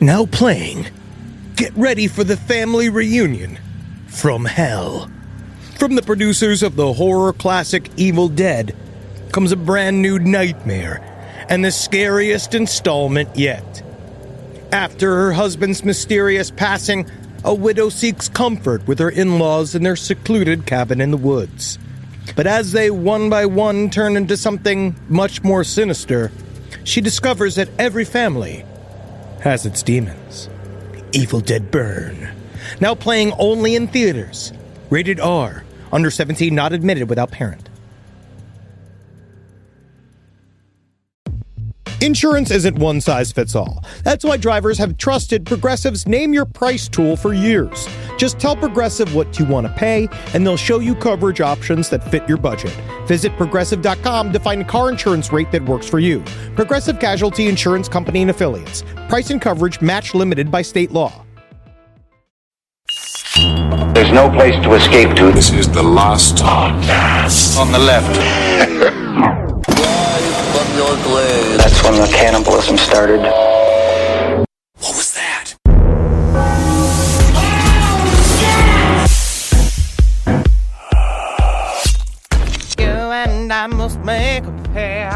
Now playing. Get ready for the family reunion from hell. From the producers of the horror classic Evil Dead comes a brand new nightmare and the scariest installment yet. After her husband's mysterious passing, a widow seeks comfort with her in-laws in their secluded cabin in the woods. But as they one by one turn into something much more sinister, she discovers that every family has its demons. Evil Dead Burn. Now playing only in theaters. Rated R. Under 17, not admitted without parent. Insurance isn't one size fits all. That's why drivers have trusted Progressive's Name Your Price tool for years. Just tell Progressive what you want to pay, and they'll show you coverage options that fit your budget. Visit Progressive.com to find a car insurance rate that works for you. Progressive Casualty Insurance Company and Affiliates. Price and coverage match limited by state law. There's no place to escape to. This is the last podcast. On the left. That's when the cannibalism started. What was that? You and I must make a pair.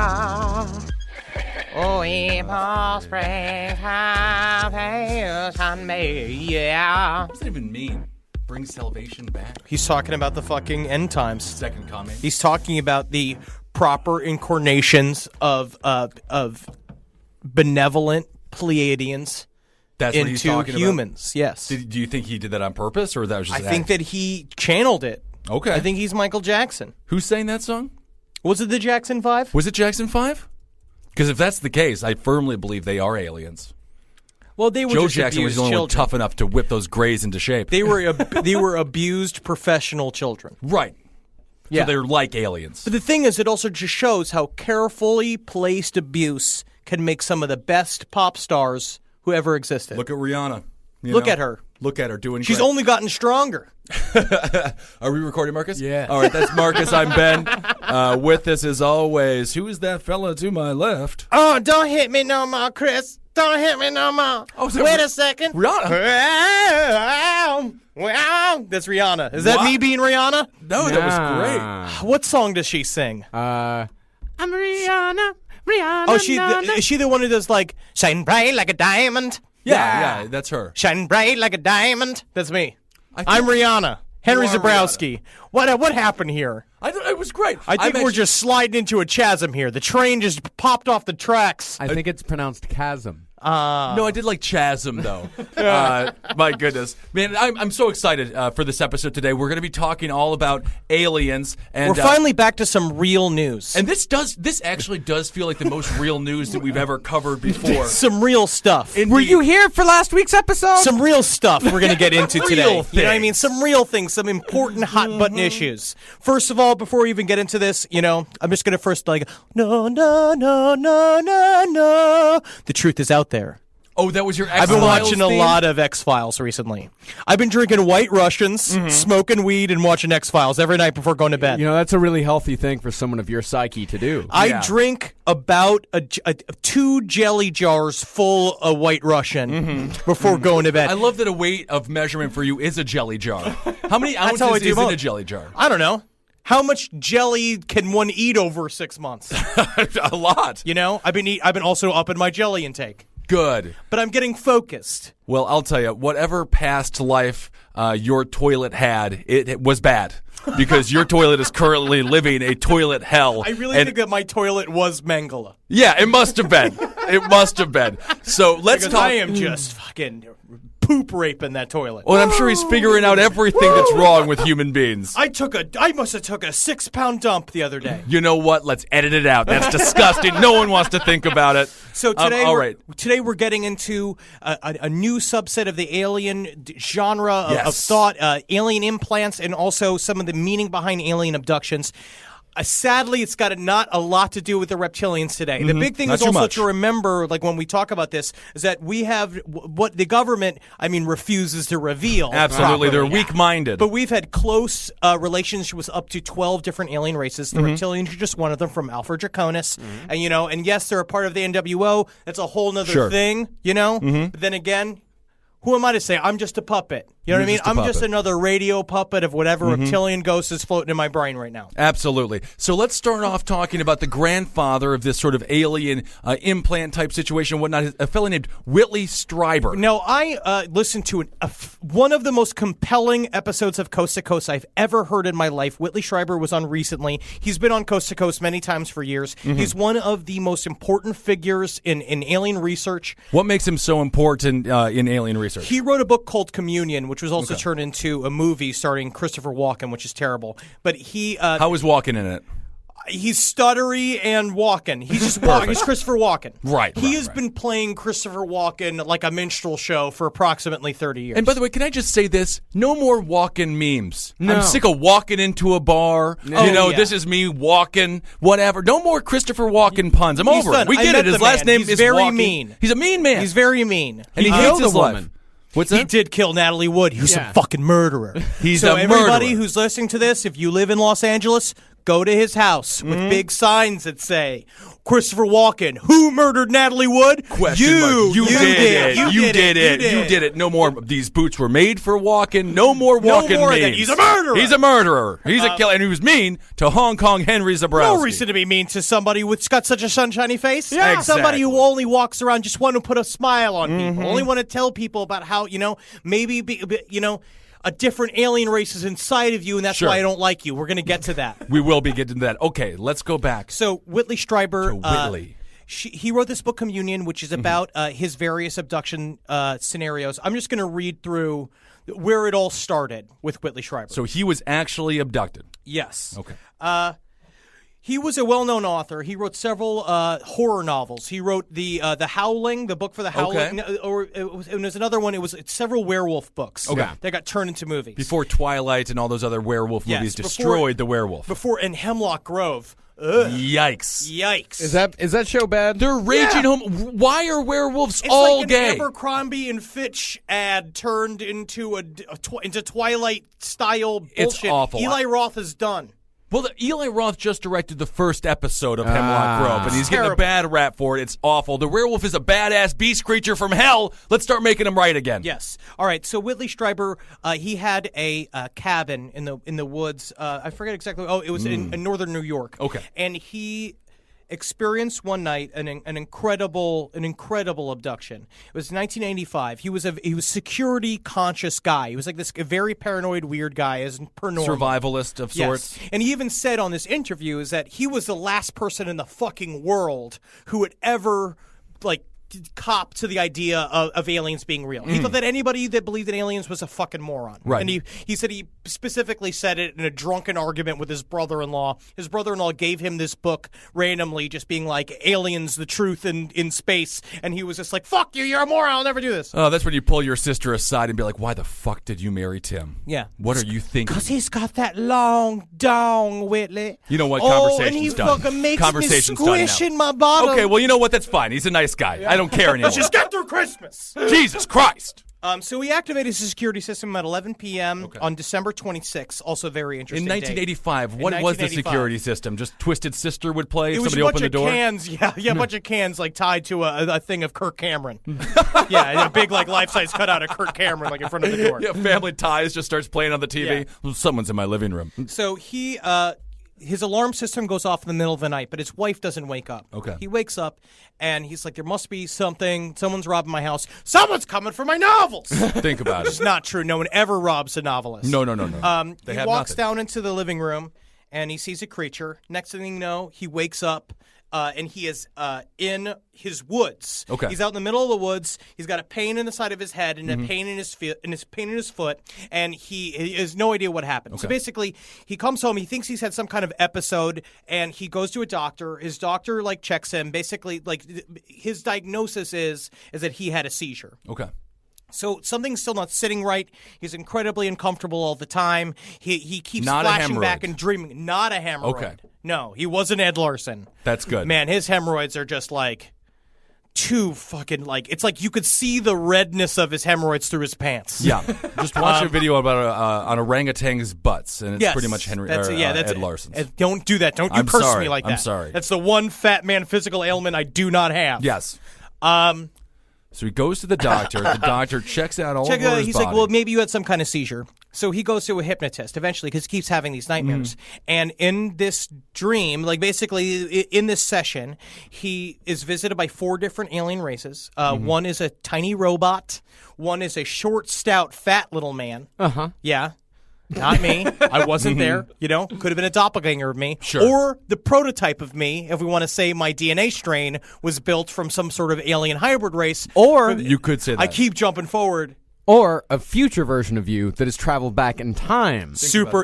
Oh, April spring have on me, yeah. What does that even mean? Bring salvation back? He's talking about the fucking end times. Second comment. He's talking about the proper incarnations of benevolent Pleiadians That's what he's into talking humans. about? Yes. Do you think he did that on purpose, or that was just I an think act? that he channeled it. Okay. I think he's Michael Jackson. Who sang that song? Was it the Jackson 5? Was it Jackson 5? Because if that's the case, I firmly believe they are aliens. Well, they were Joe just Jackson was abused the only one children. tough enough to whip those grays into shape. They were abused professional children. Right. Yeah. So they're like aliens. But the thing is, it also just shows how carefully placed abuse can make some of the best pop stars who ever existed. Look at Rihanna. Look at her. Look at her doing She's great. only gotten stronger. Are we recording, Marcus? Yeah. All right, that's Marcus. I'm Ben. With us, as always, who is that fella to my left? Oh, don't hit me no more, Chris. Don't hit me no more. Oh, is that Wait a second. Rihanna? That's Rihanna. Is that What? me being Rihanna? No, that was great. What song does she sing? I'm Rihanna. Rihanna. Oh, is she the one who does like shine bright like a diamond? Yeah, that's her. Shine bright like a diamond. That's me. think- I'm Rihanna. Henry You are Zabrowski. What happened here? It was great. I think we're just sliding into a chasm here. The train just popped off the tracks. I think it's pronounced chasm. No, I did like Chasm, though. My goodness. Man, I'm so excited for this episode today. We're going to be talking all about aliens. And We're finally back to some real news. And this actually does feel like the most real news that we've ever covered before. Some real stuff. Were you here for last week's episode? Some real stuff we're going to get into today. Real You know what I things. mean? Some real things, some important hot button issues. First of all, before we even get into this, I'm just going to first no. The truth is out there. Oh, that was your I've been X-Files watching a theme? lot of X-Files recently. I've been drinking White Russians, smoking weed, and watching X-Files every night before going to bed. You know, that's a really healthy thing for someone of your psyche to do. I drink about 2 jelly jars full of White Russian before going to bed. I love that a weight of measurement for you is a jelly jar. How many how I ounces do is in both. a jelly jar? I don't know. How much jelly can one eat over 6 months? A lot. I've been also upping my jelly intake. Good. But I'm getting focused. Well, I'll tell you, whatever past life your toilet had, it was bad. Because your toilet is currently living a toilet hell. I really think that my toilet was Mangala. Yeah, it must have been. It must have been. So let's Because talk. I am just fucking poop raping that toilet. Well, I'm sure he's figuring out everything that's wrong with human beings. I must have took a 6-pound dump the other day. You know what? Let's edit it out. That's disgusting. No one wants to think about it. So today, all we're getting into a new subset of the alien genre of Yes. thought, alien implants, and also some of the meaning behind alien abductions. Sadly, it's got not a lot to do with the reptilians today. The big thing Not is too also much. to remember, like when we talk about this, is that we have what the government, refuses to reveal. Absolutely, they're properly. weak-minded. But we've had close relationships with up to 12 different alien races. The reptilians are just one of them, from Alpha Draconis, and yes, they're a part of the NWO. That's a whole nother thing, But then again, who am I to say? I'm just a puppet. You know what I mean? I'm just another radio puppet of whatever reptilian ghost is floating in my brain right now. Absolutely. So let's start off talking about the grandfather of this sort of alien implant type situation and whatnot, a fellow named Whitley Strieber. Now, I listened to one of the most compelling episodes of Coast to Coast I've ever heard in my life. Whitley Strieber was on recently. He's been on Coast to Coast many times for years. He's one of the most important figures in alien research. What makes him so important in alien research? He wrote a book called Communion, which was also turned into a movie starring Christopher Walken, which is terrible. But he... How was Walken in it? He's stuttery and walking. He's just walking. He's Christopher Walken. Right. He has been playing Christopher Walken like a minstrel show for approximately 30 years. And by the way, can I just say this? No more walking memes. No. I'm sick of walking into a bar. This is me walking, whatever. No more Christopher Walken puns. I'm over it. done. We I get met it. His the last man. name He's is very Walken. mean. He's a mean man. He's very mean. And he hates killed his a life. woman. What's He that? did kill Natalie Wood, who's a fucking murderer. He's so a everybody murderer. who's listening to this, if you live in Los Angeles, go to his house with big signs that say, Christopher Walken, who murdered Natalie Wood? Question mark. You did it. You did it. You You did it. No more. These boots were made for walking. No more walking more of that. memes. He's a murderer. He's a murderer. He's a killer. And he was mean to Hong Kong Henry Zabrowski. No reason to be mean to somebody who's got such a sunshiny face. Yeah. Somebody who Exactly. only walks around just want to put a smile on people. Only want to tell people about how, maybe, a different alien race is inside of you, and that's Sure. why I don't like you. We're going to get to that. We will be getting to that. Okay, let's go back. So Whitley Strieber, To Whitley. he wrote this book, Communion, which is about his various abduction scenarios. I'm just going to read through where it all started with Whitley Strieber. So he was actually abducted. Yes. Okay. He was a well-known author. He wrote several horror novels. He wrote the Howling, the book for the Howling, and there's another one. It's several werewolf books that got turned into movies. Before Twilight and all those other werewolf Yes, movies before- destroyed the werewolf. Before in Hemlock Grove. Ugh. Yikes. Yikes. Is that show bad? They're raging home. Why are werewolves It's all like an gay? Abercrombie and Fitch ad turned into into Twilight style bullshit. It's awful. Eli Roth is done. Well, Eli Roth just directed the first episode of Hemlock Grove, and he's getting a terrible. bad rap for it. It's awful. The werewolf is a badass beast creature from hell. Let's start making him right again. Yes. All right. So Whitley Strieber, he had a cabin in the woods. I forget exactly. Oh, it was in northern New York. Okay. And he experienced one night an incredible abduction. It was 1985. He was a security conscious guy. He was like this very paranoid, weird guy, as per normal. Survivalist of sorts. Yes. And he even said on this interview is that he was the last person in the fucking world who would ever cop to the idea of aliens being real. He thought that anybody that believed in aliens was a fucking moron. Right. And he said he specifically said it in a drunken argument with his brother-in-law. His brother-in-law gave him this book randomly, just being like, Aliens, the Truth in Space. And he was just like, fuck you, you're a moron, I'll never do this. Oh, that's when you pull your sister aside and be like, why the fuck did you marry Tim? Yeah. What are you thinking? Because he's got that long dong, Whitley. You know what? Oh, Conversation's and he done. fucking makes Conversation's me done now. squish in my bottom. Okay, well, you know what? That's fine. He's a nice guy. I don't care anymore. Just get through Christmas. Jesus Christ. So he activated his security system at 11 p.m. on December 26th. Also very In interesting. date. 1985, In what was the 1985. security system? Just Twisted Sister would play if It was somebody a bunch opened the of door? cans, a bunch of cans tied to a thing of Kirk Cameron. A big life-size cutout of Kirk Cameron in front of the door. Yeah, Family Ties just starts playing on the TV. Well, someone's in my living room. So he, his alarm system goes off in the middle of the night, but his wife doesn't wake up. Okay. He wakes up, and he's like, there must be something. Someone's robbing my house. Someone's coming for my novels. Think about It's it. not true. No one ever robs a novelist. No. They He have walks nothing. down into the living room, and he sees a creature. Next thing you know, he wakes up, and he is in his woods. Okay. He's out in the middle of the woods. He's got a pain in the side of his head and a pain in his pain in his foot, and he has no idea what happened. So basically, he comes home. He thinks he's had some kind of episode, and he goes to a doctor. His doctor checks him. Basically, his diagnosis is that he had a seizure. Okay. So something's still not sitting right. He's incredibly uncomfortable all the time. He keeps Not a flashing hemorrhoid. back and dreaming. Not a hemorrhoid. Okay. No, he wasn't Ed Larson. That's good. Man, his hemorrhoids are just like too fucking like it's like you could see the redness of his hemorrhoids through his pants. Yeah, just watch a video about on orangutans' butts, and it's Yes, pretty much that's Ed Larson's. Don't do that. Don't you I'm curse sorry. me like that. I'm sorry. That's the one fat man physical ailment I do not have. Yes. So he goes to the doctor. The doctor checks out all over his He's body. like, well, maybe you had some kind of seizure. So he goes to a hypnotist eventually because he keeps having these nightmares. And in this dream, like basically in this session, he is visited by 4 different alien races. One is a tiny robot. One is a short, stout, fat little man. Uh-huh. Yeah. Not me. I wasn't there. You know, could have been a doppelganger of me. Sure. Or the prototype of me, if we want to say my DNA strain was built from some sort of alien hybrid race. Or you could say that. I keep jumping forward. Or a future version of you that has traveled back in time.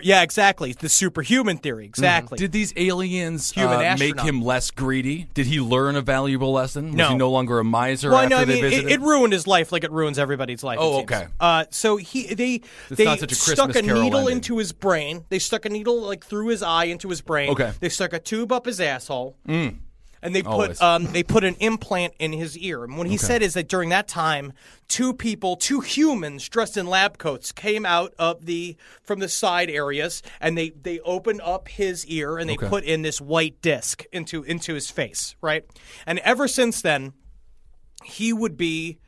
Yeah, exactly. The superhuman theory, exactly. Did these aliens Human make astronaut. him less greedy? Did he learn a valuable lesson? Was No. he no longer a miser Well, after no, I they mean, visited? it ruined his life like it ruins everybody's life. Oh, it seems. okay. So they not such a stuck Christmas a Carol needle ending. into his brain. They stuck a needle like through his eye into his brain. Okay. They stuck a tube up his asshole. And they Always. put an implant in his ear. And what he said is that during that time, 2 humans dressed in lab coats came out of from the side areas, and they opened up his ear and they put in this white disc into his face, right? And ever since then, he would be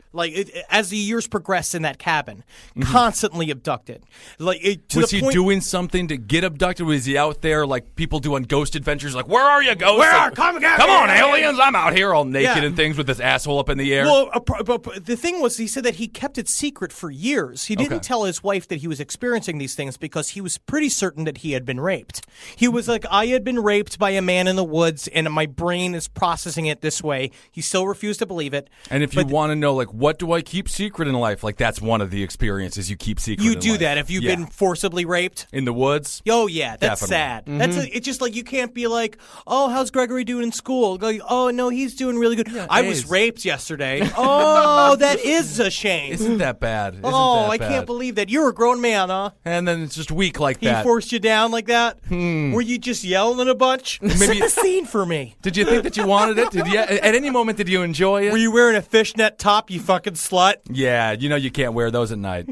as the years progressed in that cabin, constantly abducted. Was he doing something to get abducted? Was he out there like people do on Ghost Adventures? Like, where are you, Ghost? Come on, aliens! I'm out here all naked and things with his asshole up in the air. Well, but the thing was, he said that he kept it secret for years. He didn't tell his wife that he was experiencing these things because he was pretty certain that he had been raped. He was like, I had been raped by a man in the woods, and my brain is processing it this way. He still refused to believe it. And if you want to know, like, what do I keep secret in life? Like, that's one of the experiences you keep secret. You in do life. that if you've been forcibly raped. In the woods. Oh yeah, that's Definitely. sad. It's just like you can't be like, oh, how's Gregory doing in school? Go, oh no, he's doing really good. I was raped yesterday. Oh, that is a shame. Isn't that bad? I can't believe that. You're a grown man, huh? And then it's just weak like He that. forced you down like that? Were you just yelling a bunch? Set the scene for me. Did you think that you wanted it? Did you? At any moment, did you enjoy it? Were you wearing a fishnet top, you fucking slut? Yeah, you know you can't wear those at night.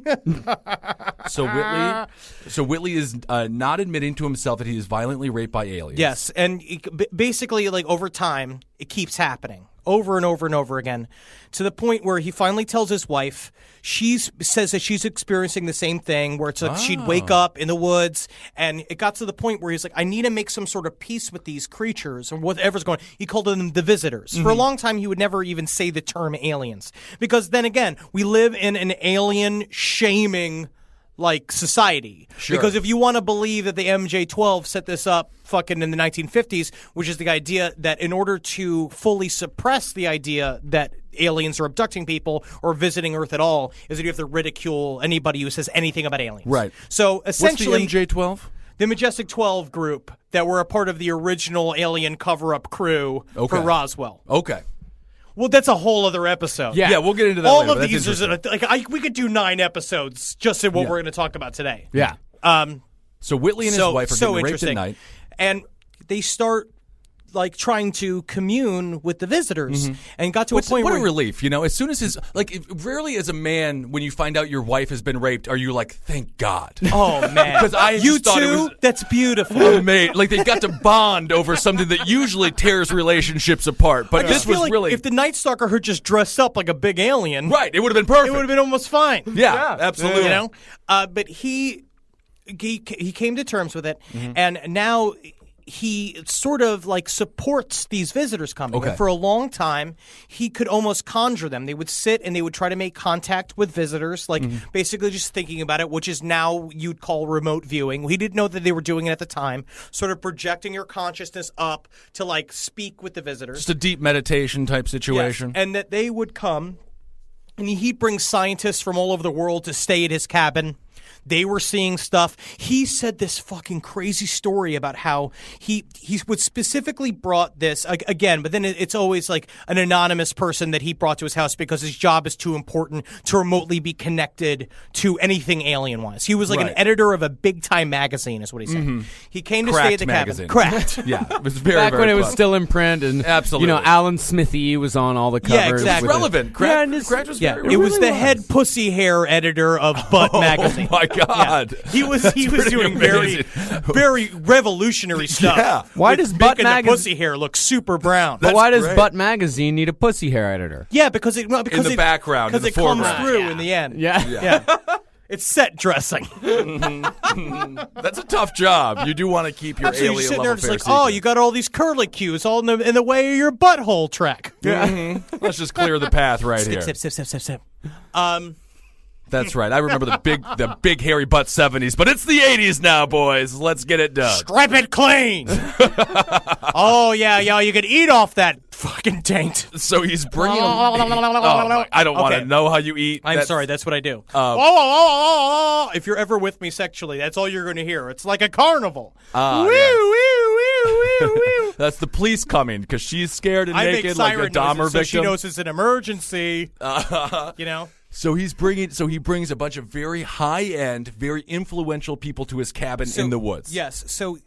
So Whitley is not admitting to himself that he is violently raped by aliens. Yes, and basically, like over time, it keeps happening over and over and over again, to the point where he finally tells his wife. She says that she's experiencing the same thing, where it's like she'd wake up in the woods, and it got to the point where he's like, I need to make some sort of peace with these creatures, or whatever's going on. He called them the visitors. For a long time, he would never even say the term aliens, because then again, we live in an alien shaming society. Sure. Because if you want to believe that the MJ-12 set this up fucking in the 1950s, which is the idea that in order to fully suppress the idea that aliens are abducting people or visiting Earth at all, is that you have to ridicule anybody who says anything about aliens. Right. So essentially, what's the MJ-12? the Majestic 12 group that were a part of the original alien cover-up crew for Roswell. Okay. Well, that's a whole other episode. Yeah, we'll get into that All later, of but these that's we could do 9 episodes just in what we're going to talk about today. Yeah. So Whitley and his wife are getting raped at night. And they start trying to commune with the visitors, and got to a point what where a relief, you know. As soon as rarely as a man, when you find out your wife has been raped, are you like, thank God? oh man, Because I you just thought it too. was That's beautiful. mate. Like they got to bond over something that usually tears relationships apart. But I this just feel was like really if the Night Stalker had just dressed up like a big alien, right. It would have been perfect. it would have been almost fine. Yeah, absolutely. You know, but he came to terms with it, and now he sort of supports these visitors coming. Okay. And for a long time, he could almost conjure them. They would sit and they would try to make contact with visitors, basically just thinking about it, which is now you'd call remote viewing. He didn't know that they were doing it at the time, sort of projecting your consciousness up to speak with the visitors. Just a deep meditation type situation. Yes. And that they would come, and he'd bring scientists from all over the world to stay at his cabin. They were seeing stuff. He said this fucking crazy story about how he would specifically brought this again, but then it's always like an anonymous person that he brought to his house because his job is too important to remotely be connected to anything alien-wise. He was like an editor of a big-time magazine, is what he said. He came to stay at the magazine. cabin. Cracked. Yeah, it was very, Back very when it was close. still in print, and Absolutely. Alan Smithy was on all the covers. Yeah, exactly. with Relevant. Yeah, and it's- Cracked was Yeah, very it was really the head pussy hair editor of Butt magazine. Oh my God. Yeah. He was doing amazing. very revolutionary stuff. Yeah. Why with does Butt making the magazine- pussy hair look super brown? But why does great. Butt Magazine need a pussy hair editor? Yeah, because it background, in because the it comes foreground. through in the end. Yeah. It's set dressing. That's a tough job. You do want to keep your Absolutely, alien you're sitting level there just like, affair oh, secret. you got all these curly cues all in the way of your butthole track. Let's just clear the path right here. Sip. That's right. I remember the big hairy butt 70s, but it's the 80s now, boys. Let's get it done. Strip it clean. Oh yeah, you could eat off that fucking taint. So he's bringing. I don't want to Okay. know how you eat. I'm That's- sorry, that's what I do. Oh. If you're ever with me sexually, that's all you're going to hear. It's like a carnival. Ah, woo, yes. woo, woo, woo, woo. That's the police coming because she's scared and I make naked like a siren Dahmer noises so she victim. knows it's an emergency. You know? So he brings a bunch of very high end, very influential people to his cabin in the woods. Yes. So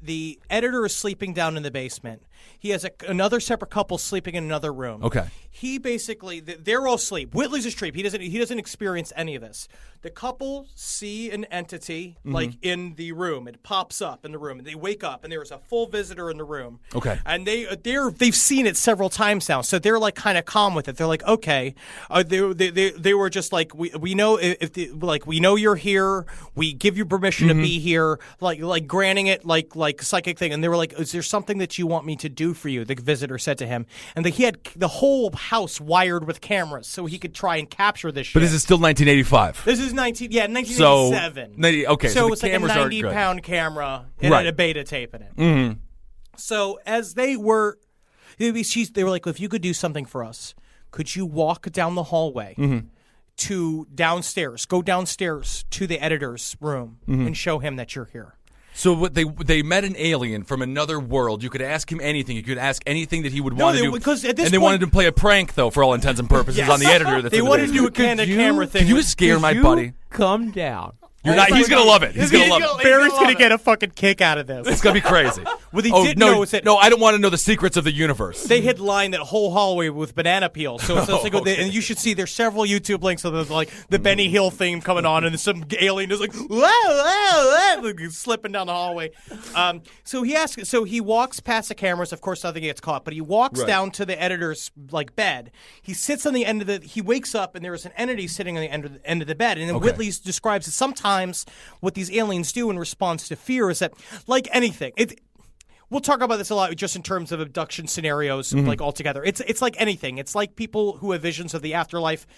the editor is sleeping down in the basement. He has another separate couple sleeping in another room. Okay. He basically they're all asleep. Whitley's asleep. He doesn't experience any of this. The couple see an entity like in the room. It pops up in the room, and they wake up, and there's a full visitor in the room. Okay. And they've seen it several times now, so they're like kind of calm with it. They're like, okay. They were just like, we know we know you're here. We give you permission to be here. Like granting it like psychic thing. And they were like, is there something that you want me to do for you? The visitor said to him, and he had the whole house wired with cameras so he could try and capture this shit. But this is still 1985. This is 1987. Okay, so the it's like a cameras aren't good. 90-pound camera and Right. a beta tape in it. Mm-hmm. So as they were like, if you could do something for us, could you walk down the hallway to downstairs, go downstairs to the editor's room and show him that you're here? So what they met an alien from another world. You could ask him anything. You could ask anything that he would want to do. Because at this and they point- wanted to play a prank, though, for all intents and purposes, on the editor. That's They in the wanted to basement. do a candid camera thing. Can you with- scare my buddy? Come down. You're not. He's gonna love it. He's gonna love it. Barry's going to get a fucking kick out of this. It's gonna be crazy. What he Oh, didn't no, know is that no, I don't want to know the secrets of the universe. they had lined that whole hallway with banana peel. So it's like, and you should see there's several YouTube links of the, like the Benny Hill theme coming on, and some alien is like, whoa, like, slipping down the hallway. So he walks past the cameras. Of course, nothing gets caught, but he walks down to the editor's like bed. He sits on the end of he wakes up, and there is an entity sitting on the end of the bed. And then Whitley describes that sometimes what these aliens do in response to fear is that, like anything, we'll talk about this a lot just in terms of abduction scenarios, like altogether. It's like anything. It's like people who have visions of the afterlife.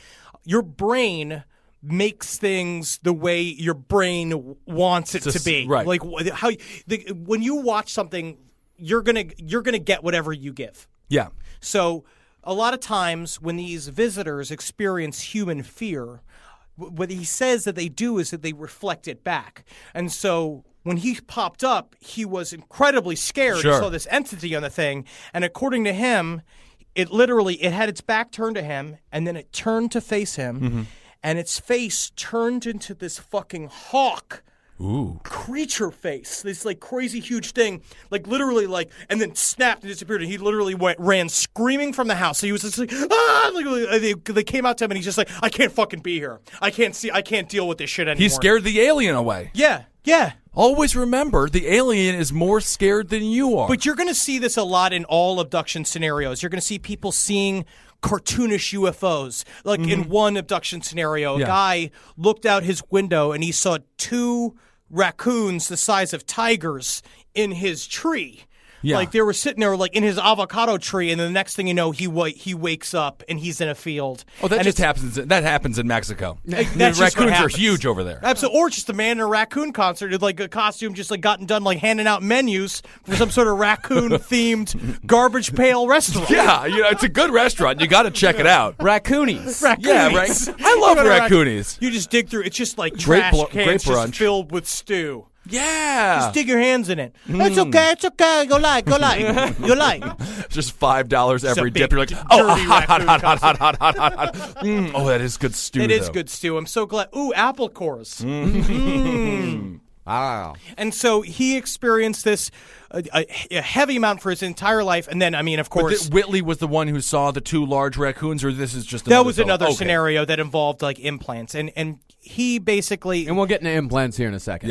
Your brain makes things the way your brain wants it to be. Right. Like when you watch something, you're gonna get whatever you give. Yeah. So a lot of times when these visitors experience human fear, what he says that they do is that they reflect it back. And so when he popped up, he was incredibly scared. Sure. He saw this entity on the thing. And according to him, it had its back turned to him, and then it turned to face him, and its face turned into this fucking hawk. Ooh. Creature face, this like crazy huge thing, like literally like, and then snapped and disappeared, and he literally ran screaming from the house. So he was just like, ah! Like, they came out to him, and he's just like, I can't fucking be here. I can't deal with this shit anymore. He scared the alien away. Yeah. Always remember, the alien is more scared than you are. But you're going to see this a lot in all abduction scenarios. You're going to see people seeing cartoonish UFOs. Like in one abduction scenario, a guy looked out his window and he saw two raccoons the size of tigers in his tree. Yeah. Like, they were sitting there, like, in his avocado tree, and then the next thing you know, he wakes up, and he's in a field. Oh, that and just happens. That happens in Mexico. That's just what Raccoons are happens. huge over there. Absolutely. Or just a man in a raccoon concert in, like, a costume just, like, gotten done, like, handing out menus for some sort of raccoon-themed garbage pail restaurant. Yeah, it's a good restaurant. You got to check it out. Raccoonies. Yeah, right. I love raccoonies. You just dig through. It's just like Great trash great cans brunch. just filled with stew. Yeah. Just dig your hands in it. It's okay. Go like. Just $5 every big, dip. You're like, dirty hot. raccoon Oh, that is good stew. It is though. good stew. I'm so glad. Ooh, apple cores. Wow. And so he experienced this a heavy amount for his entire life. And then, I mean, of course, Whitley was the one who saw the 2 large raccoons, or this is just that was another Okay. scenario that involved like implants. And he basically, And we'll get into implants here in a second.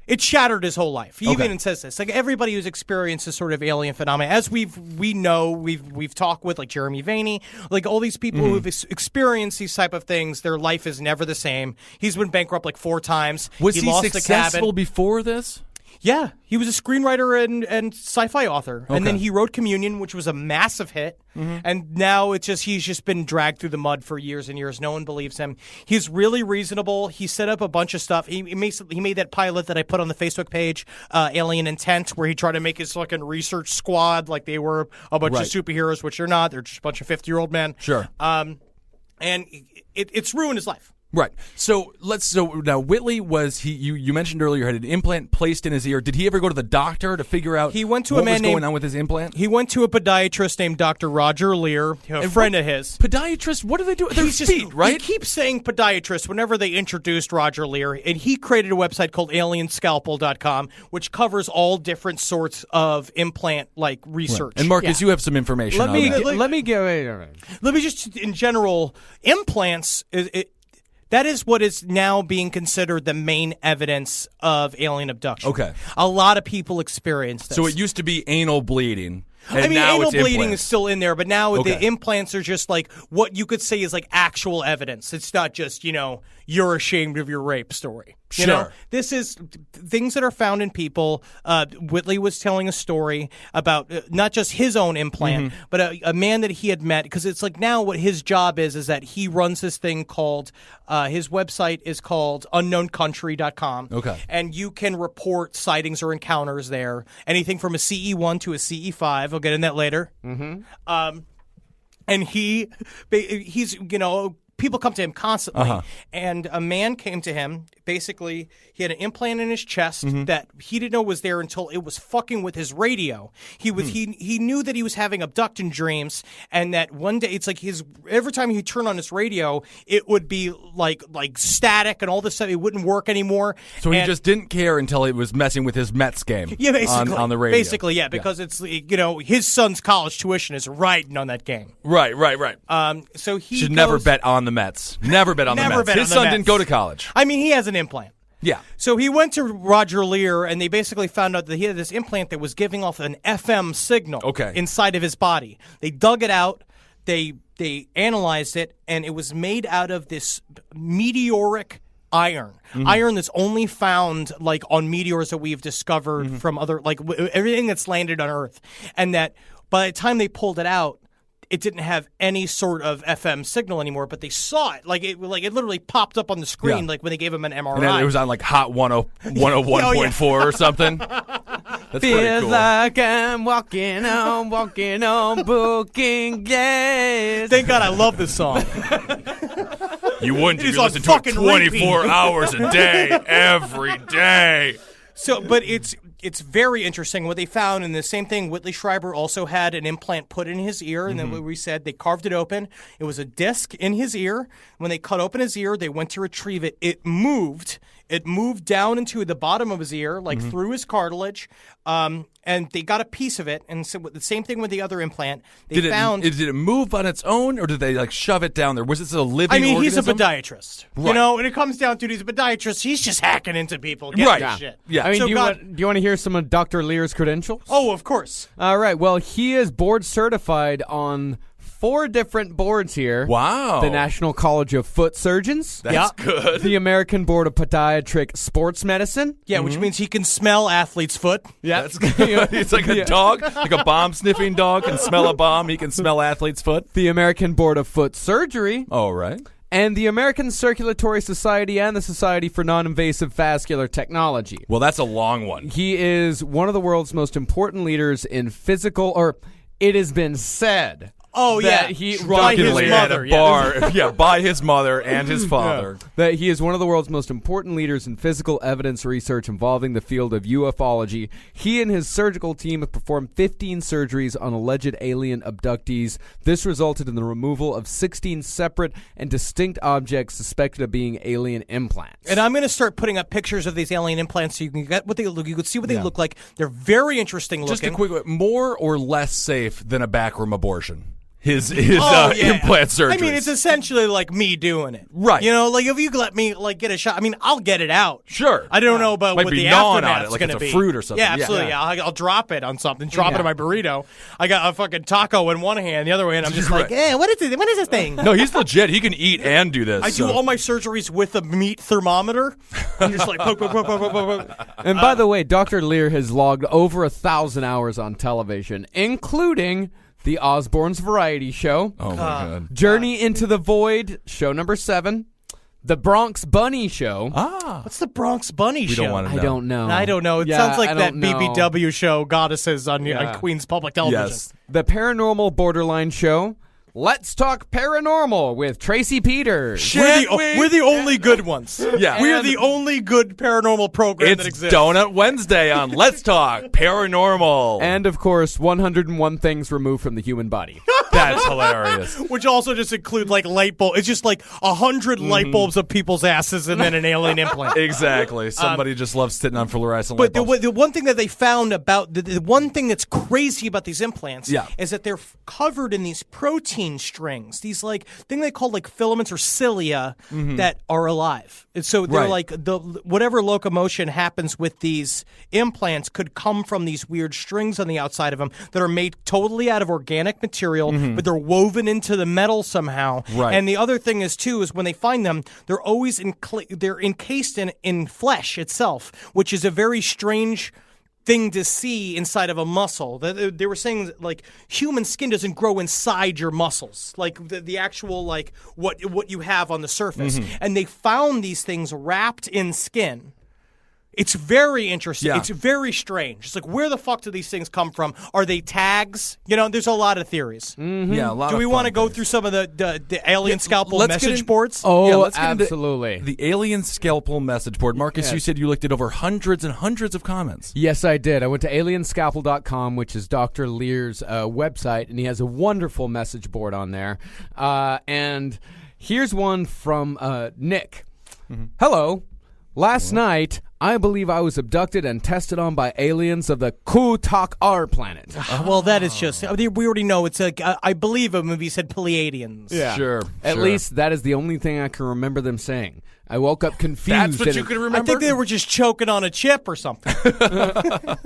It shattered his whole life. He Okay. even says this. Like, everybody who's experienced this sort of alien phenomenon, as we've talked with, like Jeremy Vaney, like all these people who've experienced these type of things, their life is never the same. He's been bankrupt like 4 times. Was he lost successful the cabin. before this? Yeah, he was a screenwriter and sci-fi author, and then Okay. he wrote Communion, which was a massive hit. And now he's just been dragged through the mud for years and years. No one believes him. He's really reasonable. He set up a bunch of stuff. He made that pilot that I put on the Facebook page, Alien Intent, where he tried to make his fucking research squad like they were a bunch of superheroes, which they're not. They're just a bunch of 50-year-old men. Sure. And it's ruined his life. Right. So now Whitley was you mentioned earlier had an implant placed in his ear. Did he ever go to the doctor to figure out He went to what a man was going named- on with his implant? He went to a podiatrist named Dr. Roger Lear, a friend of his. Podiatrist, what do they do with their feet, right? He keeps saying podiatrist whenever they introduced Roger Lear, and he created a website called alienscalpel.com, which covers all different sorts of implant like research. And Marcus, you have some information Let on me that. let me go. Wait a minute. Let me just, in general, implants, that is what is now being considered the main evidence of alien abduction. Okay. A lot of people experience this. So it used to be anal bleeding. And I mean, now anal it's bleeding implants. is still in there, but now Okay. the implants are just like what you could say is like actual evidence. It's not just, you're ashamed of your rape story. You know? Sure. This is things that are found in people. Whitley was telling a story about not just his own implant, but a man that he had met. Because it's like now what his job is that he runs this thing called, his website is called unknowncountry.com. Okay. And you can report sightings or encounters there. Anything from a CE1 to a CE5. I'll get in that later. And he's, people come to him constantly. And a man came to him. Basically, he had an implant in his chest that he didn't know was there until it was fucking with his radio. He knew that he was having abduction dreams, and that one day it's like every time he turned on his radio, it would be like static and all this stuff. It wouldn't work anymore. So he just didn't care until it was messing with his Mets game. Yeah, basically. On the radio. Basically, yeah, because it's his son's college tuition is riding on that game. Right. So he Should never bet on the Mets. Never bet on the Never Mets. bet His on the son didn't Mets. go to college. I mean, he has an implant. Yeah. So he went to Roger Lear, and they basically found out that he had this implant that was giving off an FM signal inside of his body. They dug it out. They analyzed it, and it was made out of this meteoric iron. Iron that's only found like on meteors that we've discovered from other everything that's landed on Earth. And that by the time they pulled it out, it didn't have any sort of FM signal anymore, but they saw it. It literally popped up on the screen when they gave him an MRI. And then it was on like Hot 101.4 or something. That's pretty Feels cool. like I'm walking on booking gas. Thank God I love this song. You wouldn't It if is you on listened to it fucking 24 repeat. hours a day, every day. So, but it's very interesting what they found, and the same thing. Whitley Strieber also had an implant put in his ear, and then what we said they carved it open. It was a disc in his ear. When they cut open his ear, they went to retrieve it. It moved. It moved down into the bottom of his ear, through his cartilage, and they got a piece of it. And so the same thing with the other implant. Did it move on its own, or did they shove it down there? Was this a living? I mean, he's a organism? podiatrist. Right. And it comes down to he's a podiatrist. He's just hacking into people. Getting Right. this shit. Yeah. I mean, So do you want to hear some of Dr. Lear's credentials? Oh, of course. All right. Well, he is board certified on 4 different boards here. Wow. The National College of Foot Surgeons. That's good. The American Board of Podiatric Sports Medicine. Yeah, which means he can smell athlete's foot. Yeah. That's good. It's like a dog, like a bomb-sniffing dog can smell a bomb. He can smell athlete's foot. The American Board of Foot Surgery. Oh, right. And the American Circulatory Society and the Society for Non-Invasive Vascular Technology. Well, that's a long one. He is one of the world's most important leaders in physical, or it has been said. Oh, that yeah. he By his Drunkenly mother, at a bar. Yeah, by his mother and his father. That he is one of the world's most important leaders in physical evidence research involving the field of ufology. He and his surgical team have performed 15 surgeries on alleged alien abductees. This resulted in the removal of 16 separate and distinct objects suspected of being alien implants. And I'm going to start putting up pictures of these alien implants so you can get what they look. You can see what they look like. They're very interesting looking. Just a quick, more or less safe than a backroom abortion? His yeah. implant surgery. I mean, it's essentially like me doing it. Right. You know, like if you let me like get a shot, I mean, I'll get it out. Sure. I don't know about Might what be the gnawing on aftermath's it, like going to it's a be. fruit or something. Yeah, Yeah. absolutely. Yeah. I'll drop it on something, drop it in my burrito. I got a fucking taco in one hand, the other hand, I'm just like, Right. what is this? What is this thing? No, he's legit. He can eat and do this. I do all my surgeries with a meat thermometer. I'm just like, poke, poke, poke, poke, poke, poke. And by the way, Dr. Lear has logged over 1,000 hours on television, including The Osbournes Variety Show, Oh, my God. Journey into the Void, show number 7, The Bronx Bunny Show. What's the Bronx Bunny We show? don't want to know. I don't know. I don't know. It Yeah, sounds I like that don't know. BBW show, Goddesses, on Queen's Public Television. Yes. The Paranormal Borderline Show, Let's Talk Paranormal with Tracy Peters. We're the only good ones. Yeah. We're And the only good paranormal program that It's exists. Donut Wednesday on Let's Talk Paranormal. And, of course, 101 Things Removed from the Human Body. That's hilarious. Which also just include like light bulb. It's just like 100 light bulbs of people's asses and then an alien implant. Exactly. Somebody just loves sitting on fluorescent But light bulbs. the one thing that they found about the one thing that's crazy about these implants Yeah. is that they're covered in these protein strings, these like thing they call like filaments or cilia that are alive. And so they're Right. like the whatever locomotion happens with these implants could come from these weird strings on the outside of them that are made totally out of organic material, but they're woven into the metal somehow. Right. And the other thing is too is when they find them, they're always they're encased in flesh itself, which is a very strange thing to see inside of a muscle. They were saying that, like, human skin doesn't grow inside your muscles, like the actual like what you have on the surface. And they found these things wrapped in skin. It's very interesting. Yeah. It's very strange. It's like, where the fuck do these things come from? Are they tags? You know, there's a lot of theories. Yeah, a lot Do of we fun want to go things. through some of the alien scalpel let's get message in- boards? Oh, Yeah, let's get into absolutely. The alien scalpel message board. Marcus, you said you looked at over hundreds and hundreds of comments. Yes, I did. I went to alienscalpel.com, which is Dr. Lear's website, and he has a wonderful message board on there. And here's one from Nick. Hello. Last night, I believe I was abducted and tested on by aliens of the Kutak-R planet. Well, that is just, we already know it's like, I believe a movie said Pleiadians. Sure. At sure. least that is the only thing I can remember them saying. I woke up confused. That's what and you could I remember? think they were just choking on a chip or something.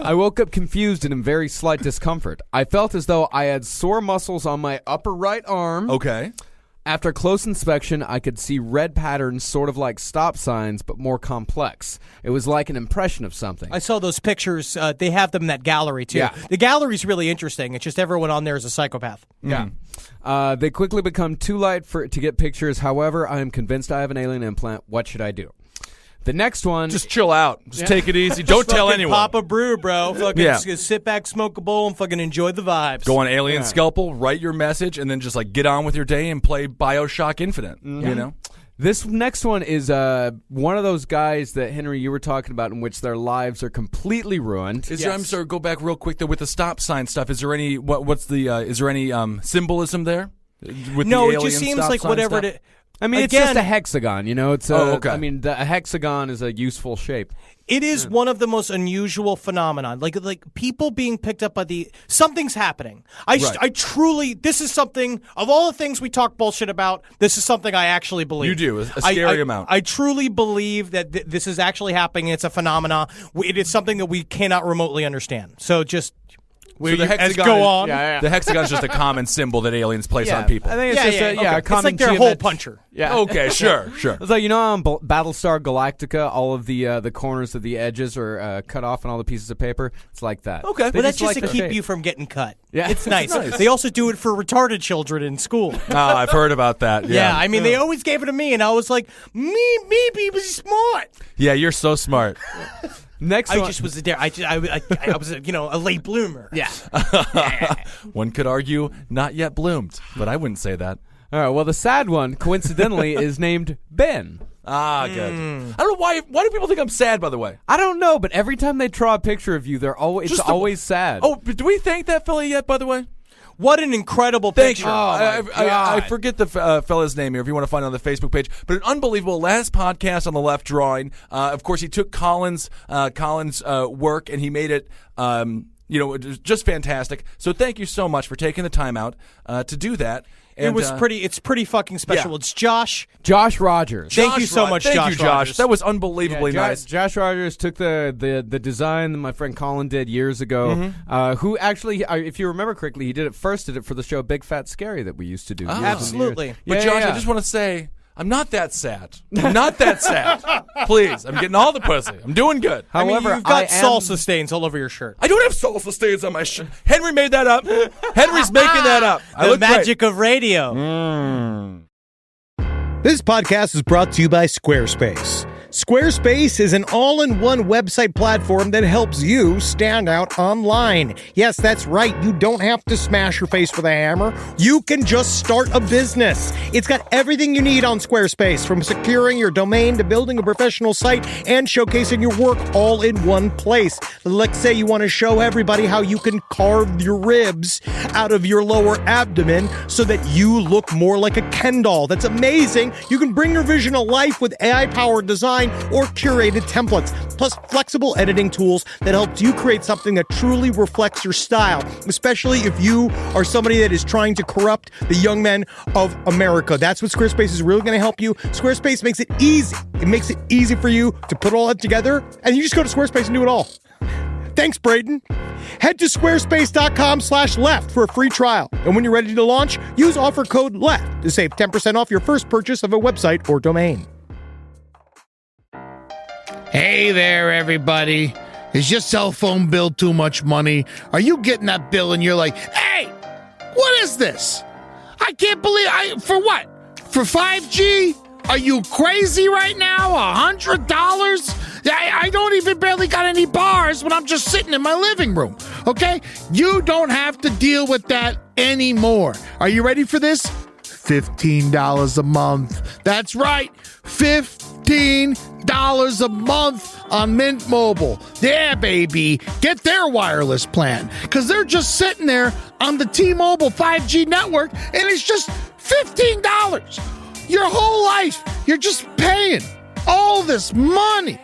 I woke up confused and in very slight discomfort. I felt as though I had sore muscles on my upper right arm. Okay. After close inspection, I could see red patterns sort of like stop signs, but more complex. It was like an impression of something. I saw those pictures. They have them in that gallery, too. Yeah. The gallery's really interesting. It's just everyone on there is a psychopath. Yeah. They quickly become too light to get pictures. However, I am convinced I have an alien implant. What should I do? The next one... Just chill out. Just take it easy. Don't tell Fucking anyone. Pop a brew, bro. Fucking Yeah. just sit back, smoke a bowl, and fucking enjoy the vibes. Go on Alien Scalpel, write your message, and then just like get on with your day and play BioShock Infinite. You know? This next one is one of those guys that, Henry, you were talking about in which their lives are completely ruined. Is there, I'm sorry, go back real quick though with the stop sign stuff. Is there any what's the is there any symbolism there? With No, the it alien just seems stop like sign whatever stuff? it I mean, it's Again- just a hexagon, you know? It's okay. I mean, a hexagon is a useful shape. It is one of the most unusual phenomenon. Like people being picked up by something's happening. I truly, this is something, of all the things we talk bullshit about, this is something I actually believe. You do, a scary amount. I truly believe that this is actually happening. It's a phenomena. It is something that we cannot remotely understand. So just Will the you hexagon go on? The hexagon is just a common symbol that aliens place on people. I think it's just a Okay. common It's like their hole puncher. Yeah. Okay, sure. It's like, on Battlestar Galactica, all of the corners of the edges are cut off on all the pieces of paper. It's like that. Okay. Well, that's just like to their keep shape. you from getting cut. Yeah. It's nice. They also do it for retarded children in school. I've heard about that. Yeah, I mean, they always gave it to me, and I was like, me be smart. Yeah, you're so smart. Next I one. just was there. I was a late bloomer. Yeah. One could argue not yet bloomed, but I wouldn't say that. All right. Well, the sad one, coincidentally, is named Ben. Good. I don't know why. Why do people think I'm sad? By the way. I don't know, but every time they draw a picture of you, it's always sad. Oh, do we thank that fella yet? By the way. What an incredible Thank picture. you. Oh, I forget the fella's name here if you want to find it on the Facebook page. But an unbelievable last podcast on the left drawing. Of course, he took Colin's work and he made it, it was just fantastic. So thank you so much for taking the time out to do that. And, It's pretty fucking special. yeah. It's Josh. Josh Rogers. Thank you so much, Thank Josh you, Josh. Rogers. That was unbelievably nice. Josh Rogers took the design that my friend Colin did years ago. Who actually, if you remember correctly, he did it for the show Big Fat Scary that we used to do. years and years. Absolutely. But Josh, I just want to say, I'm not that sad. I'm not that sad. Please, I'm getting all the pussy. I'm doing good. However, you've got salsa stains all over your shirt. I don't have salsa stains on my shirt. Henry made that up. Henry's making that up. I The look magic of radio. This podcast is brought to you by Squarespace. Squarespace is an all-in-one website platform that helps you stand out online. Yes, that's right. You don't have to smash your face with a hammer. You can just start a business. It's got everything you need on Squarespace, from securing your domain to building a professional site and showcasing your work all in one place. Let's say you want to show everybody how you can carve your ribs out of your lower abdomen so that you look more like a Ken doll. That's amazing. You can bring your vision to life with AI-powered design or curated templates, plus flexible editing tools that helps you create something that truly reflects your style, especially if you are somebody that is trying to corrupt the young men of America. That's what Squarespace is really going to help you. Squarespace makes it easy. It makes it easy for you to put all that together, and you just go to Squarespace and do it all. Thanks, Braden. Head to squarespace.com/left for a free trial. And when you're ready to launch, use offer code LEFT to save 10% off your first purchase of a website or domain. Hey there, everybody. Is your cell phone bill too much money? Are you getting that bill and you're like, hey, what is this? I can't believe for what? For 5G? Are you crazy right now? $100? I don't even barely got any bars when I'm just sitting in my living room. Okay? You don't have to deal with that anymore. Are you ready for this? $15 a month. That's right. $15 a month on Mint Mobile. Yeah, baby. Get their wireless plan. Because they're just sitting there on the T-Mobile 5G network, and it's just $15. Your whole life, you're just paying all this money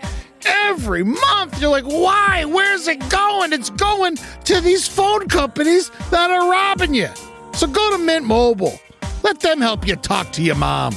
every month. You're like, why? Where's it going? It's going to these phone companies that are robbing you. So go to Mint Mobile. Let them help you talk to your mom.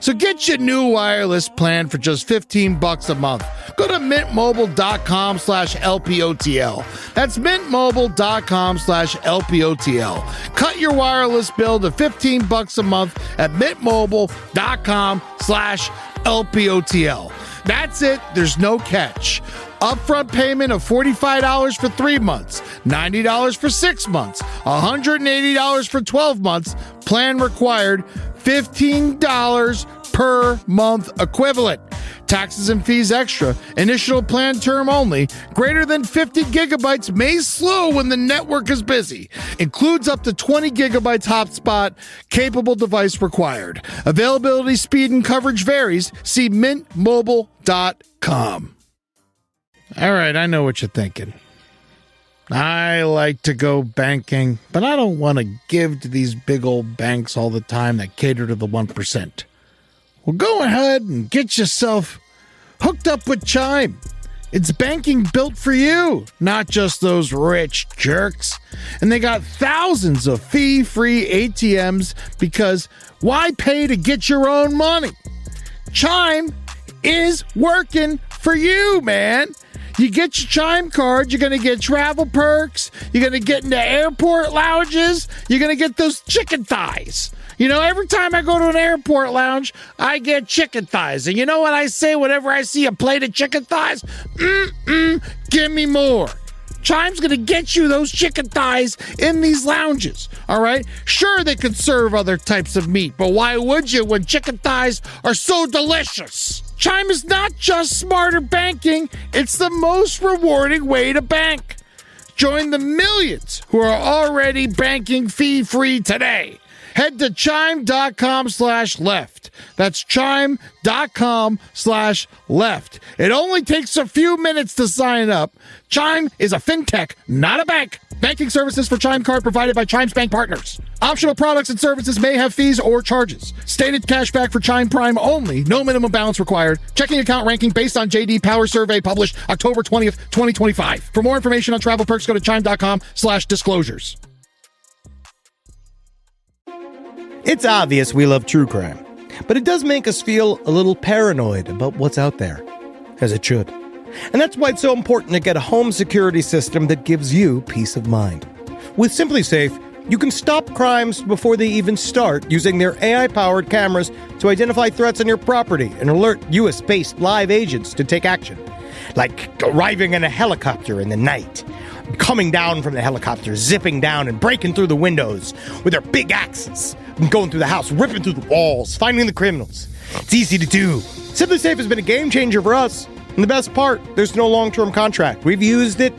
So get your new wireless plan for just $15 a month. Go to mintmobile.com/LPOTL. That's mintmobile.com/LPOTL. Cut your wireless bill to $15 a month at mintmobile.com/LPOTL. That's it. There's no catch. Upfront payment of $45 for 3 months, $90 for 6 months, $180 for 12 months. Plan required, $15 per month equivalent. Taxes and fees extra. Initial plan term only. Greater than 50 gigabytes may slow when the network is busy. Includes up to 20 gigabytes hotspot. Capable device required. Availability, speed, and coverage varies. See mintmobile.com. All right, I know what you're thinking. I like to go banking, but I don't want to give to these big old banks all the time that cater to the 1%. Well, go ahead and get yourself hooked up with Chime. It's banking built for you, not just those rich jerks. And they got thousands of fee-free ATMs because why pay to get your own money? Chime is working for you, man. You get your Chime card, you're going to get travel perks, you're going to get into airport lounges, you're going to get those chicken thighs. You know, every time I go to an airport lounge, I get chicken thighs. And you know what I say whenever I see a plate of chicken thighs? Give me more. Chime's going to get you those chicken thighs in these lounges, all right? Sure, they could serve other types of meat, but why would you when chicken thighs are so delicious? Chime is not just smarter banking, it's the most rewarding way to bank. Join the millions who are already banking fee-free today. Head to chime.com/left. That's chime.com/left. It only takes a few minutes to sign up. Chime is a fintech, not a bank. Banking services for Chime Card provided by Chime's bank partners. Optional products and services may have fees or charges. Stated cashback for Chime Prime only. No minimum balance required. Checking account ranking based on JD Power Survey published October 20th, 2025. For more information on travel perks, go to chime.com/disclosures. It's obvious we love true crime, but it does make us feel a little paranoid about what's out there, as it should. And that's why it's so important to get a home security system that gives you peace of mind. With Simply Safe, you can stop crimes before they even start using their AI-powered cameras to identify threats on your property and alert US-based live agents to take action. Like arriving in a helicopter in the night, coming down from the helicopter, zipping down and breaking through the windows with their big axes, and going through the house, ripping through the walls, finding the criminals. It's easy to do. Simply Safe has been a game changer for us. And the best part, there's no long-term contract. We've used it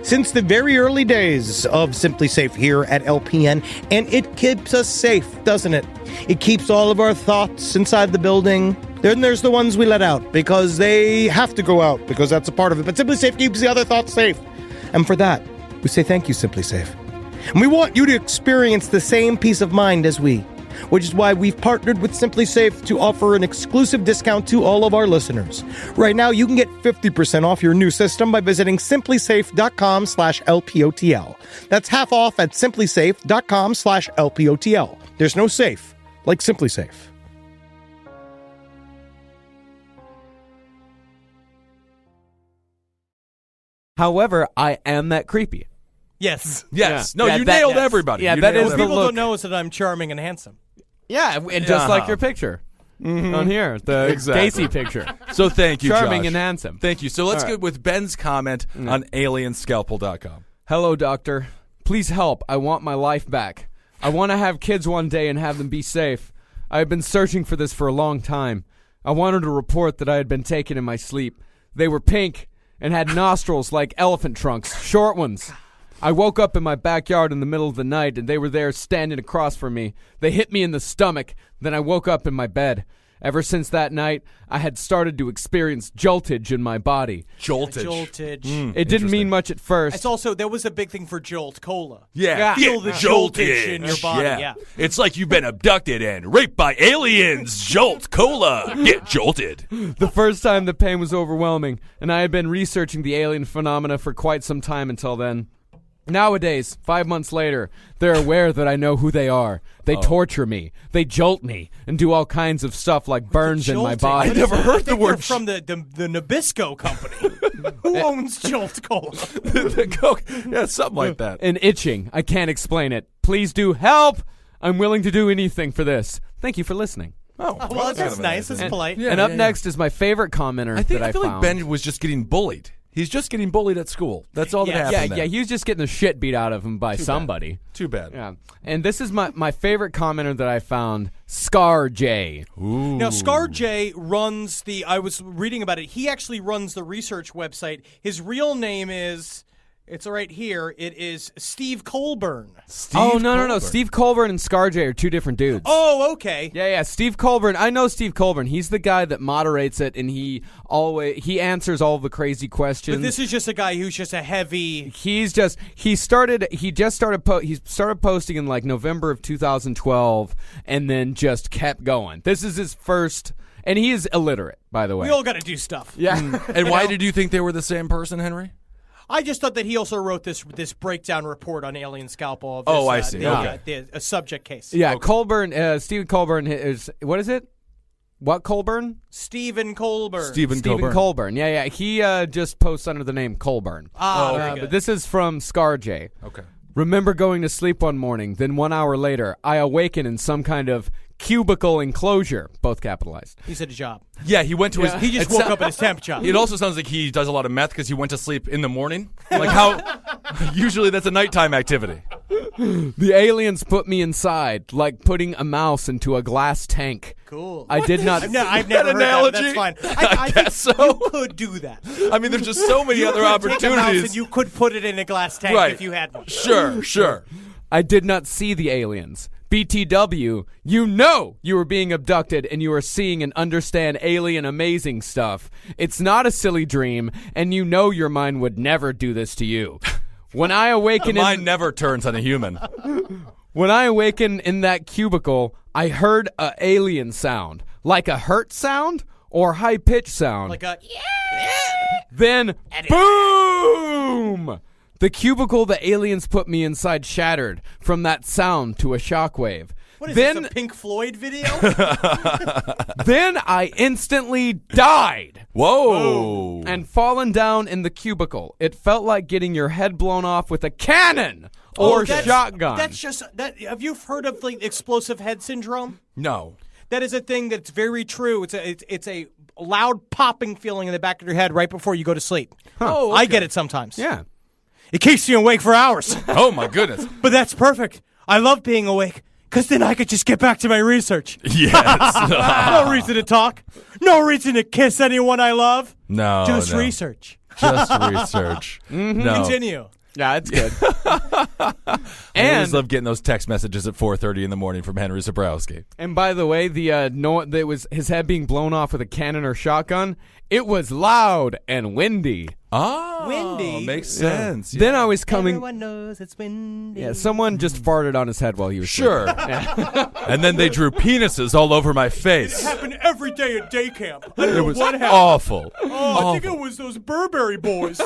since the very early days of Simply Safe here at LPN, and it keeps us safe, doesn't it? It keeps all of our thoughts inside the building. Then there's the ones we let out because they have to go out because that's a part of it. But Simply Safe keeps the other thoughts safe. And for that, we say thank you, Simply Safe. And we want you to experience the same peace of mind as we, which is why we've partnered with Simply Safe to offer an exclusive discount to all of our listeners. Right now, you can get 50% off your new system by visiting simplysafe.com/LPOTL. That's half off at simplysafe.com/LPOTL. There's no safe like Simply Safe. However, I am that creepy. Yes. Yes. Yeah. No, Yeah, you that- nailed yes. everybody. Yeah, You that nailed is What the people look. don't know is that I'm charming and handsome. Yeah, and just like your picture on here, the Exactly. Casey picture. So thank you, Charming Josh. and handsome. Thank you. So let's All right. get with Ben's comment on alienscalpel.com. Hello, doctor. Please help. I want my life back. I want to have kids one day and have them be safe. I have been searching for this for a long time. I wanted to report that I had been taken in my sleep. They were pink and had nostrils like elephant trunks, short ones. I woke up in my backyard in the middle of the night, and they were there standing across from me. They hit me in the stomach. Then I woke up in my bed. Ever since that night, I had started to experience joltage in my body. Joltage. Joltage. It didn't mean much at first. It's also, there was a big thing for Jolt Cola. Yeah. Feel the joltage in your body. Yeah. It's like you've been abducted and raped by aliens. Jolt Cola. Get jolted. The first time the pain was overwhelming, and I had been researching the alien phenomena for quite some time until then. Nowadays, 5 months later, they're aware that I know who they are. They torture me, they jolt me, and do all kinds of stuff like burns in my Jolting. body. I never heard the word. They're from the Nabisco company. Who owns Jolt Cola? The Coke. Yeah, something like that. And itching. I can't explain it. Please do help! I'm willing to do anything for this. Thank you for listening. Well, that's nice. That's polite. Yeah, and up yeah. next is my favorite commenter I that I feel found. like Ben was just getting bullied. He's just getting bullied at school. That's all that Yeah, happened. Yeah, there. he was just getting the shit beat out of him by somebody. Too bad. Yeah. And this is my favorite commenter that I found, Scar J. Now, Scar J runs I was reading about it. He actually runs the research website. His real name is, it's right here. It is Steve Colburn. Oh, no. Steve Colburn and Scar J are two different dudes. Oh, okay. Yeah. Steve Colburn. I know Steve Colburn. He's the guy that moderates it, and he answers all the crazy questions. But this is just a guy who's just a heavy. He started posting in like November of 2012, and then just kept going. This is his first, and he is illiterate, by the way. We all got to do stuff. Yeah. And why did you think they were the same person, Henry? I just thought that he also wrote this breakdown report on Alien Scalpel. Of Oh, this, I see. The, Okay. a subject case. Yeah, Colburn, Stephen Colburn is, what is it? What Colburn? Stephen Colburn. Stephen Stephen Colburn. Yeah. He just posts under the name Colburn. Very But this is from ScarJ. Okay. Remember going to sleep one morning, then 1 hour later, I awaken in some kind of cubicle enclosure, both capitalized. He's at a job. Yeah, he went to his. He just woke up at his temp job. It also sounds like he does a lot of meth because he went to sleep in the morning. Like how usually that's a nighttime activity. The aliens put me inside, like putting a mouse into a glass tank. Cool. I did not. I've never heard analogy? that, but that's fine. I think guess so. You could do that. I mean, there's just so many other Take a mouse opportunities. and you could put it in a glass tank Right. if you had one. Sure. I did not see the aliens. BTW, you know you were being abducted and you are seeing and understand alien amazing stuff. It's not a silly dream, and you know your mind would never do this to you. When I awaken Mine never turns on a human. When I awaken in that cubicle, I heard a alien sound, like a hurt sound or high-pitched sound. Like a Then, boom! The cubicle the aliens put me inside shattered from that sound to a shockwave. What is Then, this, a Pink Floyd video? then I instantly died Whoa. and fallen down in the cubicle. It felt like getting your head blown off with a cannon or shotgun. That's just that. Have you heard of like explosive head syndrome? No. That is a thing that's very true. It's a loud popping feeling in the back of your head right before you go to sleep. Oh, I get it sometimes. Yeah. It keeps you awake for hours. Oh my goodness. But that's perfect. I love being awake because then I could just get back to my research. Yes. No reason to talk. No reason to kiss anyone I love. No. Just no. research. Just research. No. Continue. Yeah, it's good. I always love getting those text messages at 4:30 in the morning from Henry Zabrowski. And by the way, it was his head being blown off with a cannon or shotgun. It was loud and windy. Oh, Windy. makes sense. Then I was coming. Everyone knows it's windy. Yeah, someone just farted on his head while he was Sure. And then they drew penises all over my It face. happened every day at day camp. I don't It know was what happened. awful. Oh, I think it was those Burberry boys.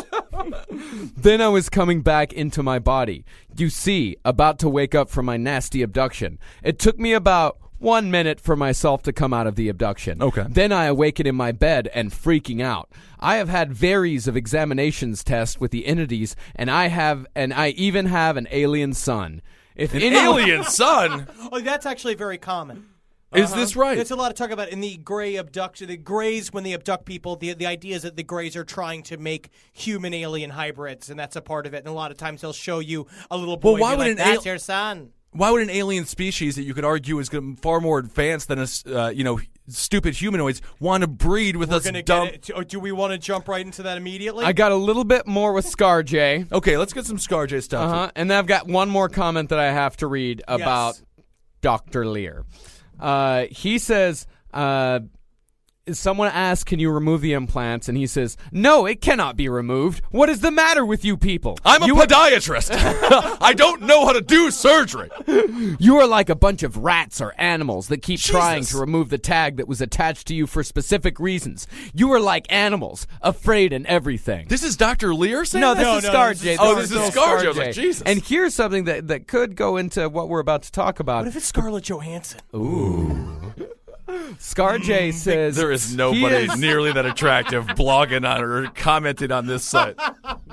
Then I was coming back into my body. You see, about to wake up from my nasty abduction. It took me about 1 minute for myself to come out of the abduction. Okay. Then I awaken in my bed and freaking out. I have had varies of examinations tests with the entities, and I even have an alien son. If An anyone- alien son? Oh, that's actually very common. Is this right? There's a lot of talk about in the gray abduction. The grays, when they abduct people, the idea is that the grays are trying to make human-alien hybrids, and that's a part of it. And a lot of times they'll show you a little boy. Well, why and be would like, an that's your son? Why would an alien species that you could argue is far more advanced than stupid humanoids want to breed with us Gonna dumb? get it. Or do we want to jump right into that immediately? I got a little bit more with ScarJ. Okay, let's get some ScarJ stuff. And then I've got one more comment that I have to read about Dr. Lear. He says, someone asked, can you remove the implants? And he says, no, it cannot be removed. What is the matter with you people? I'm a podiatrist. I don't know how to do surgery. You are like a bunch of rats or animals that keep trying Jesus. to remove the tag that was attached to you for specific reasons. You are like animals, afraid and everything. This is Dr. Lear saying No, that? this is ScarJ. This is ScarJ. I was like, Jesus. And here's something that could go into what we're about to talk about. What if it's Scarlett Johansson? ScarJ says There is he nobody is- nearly that attractive blogging on or commenting on this site.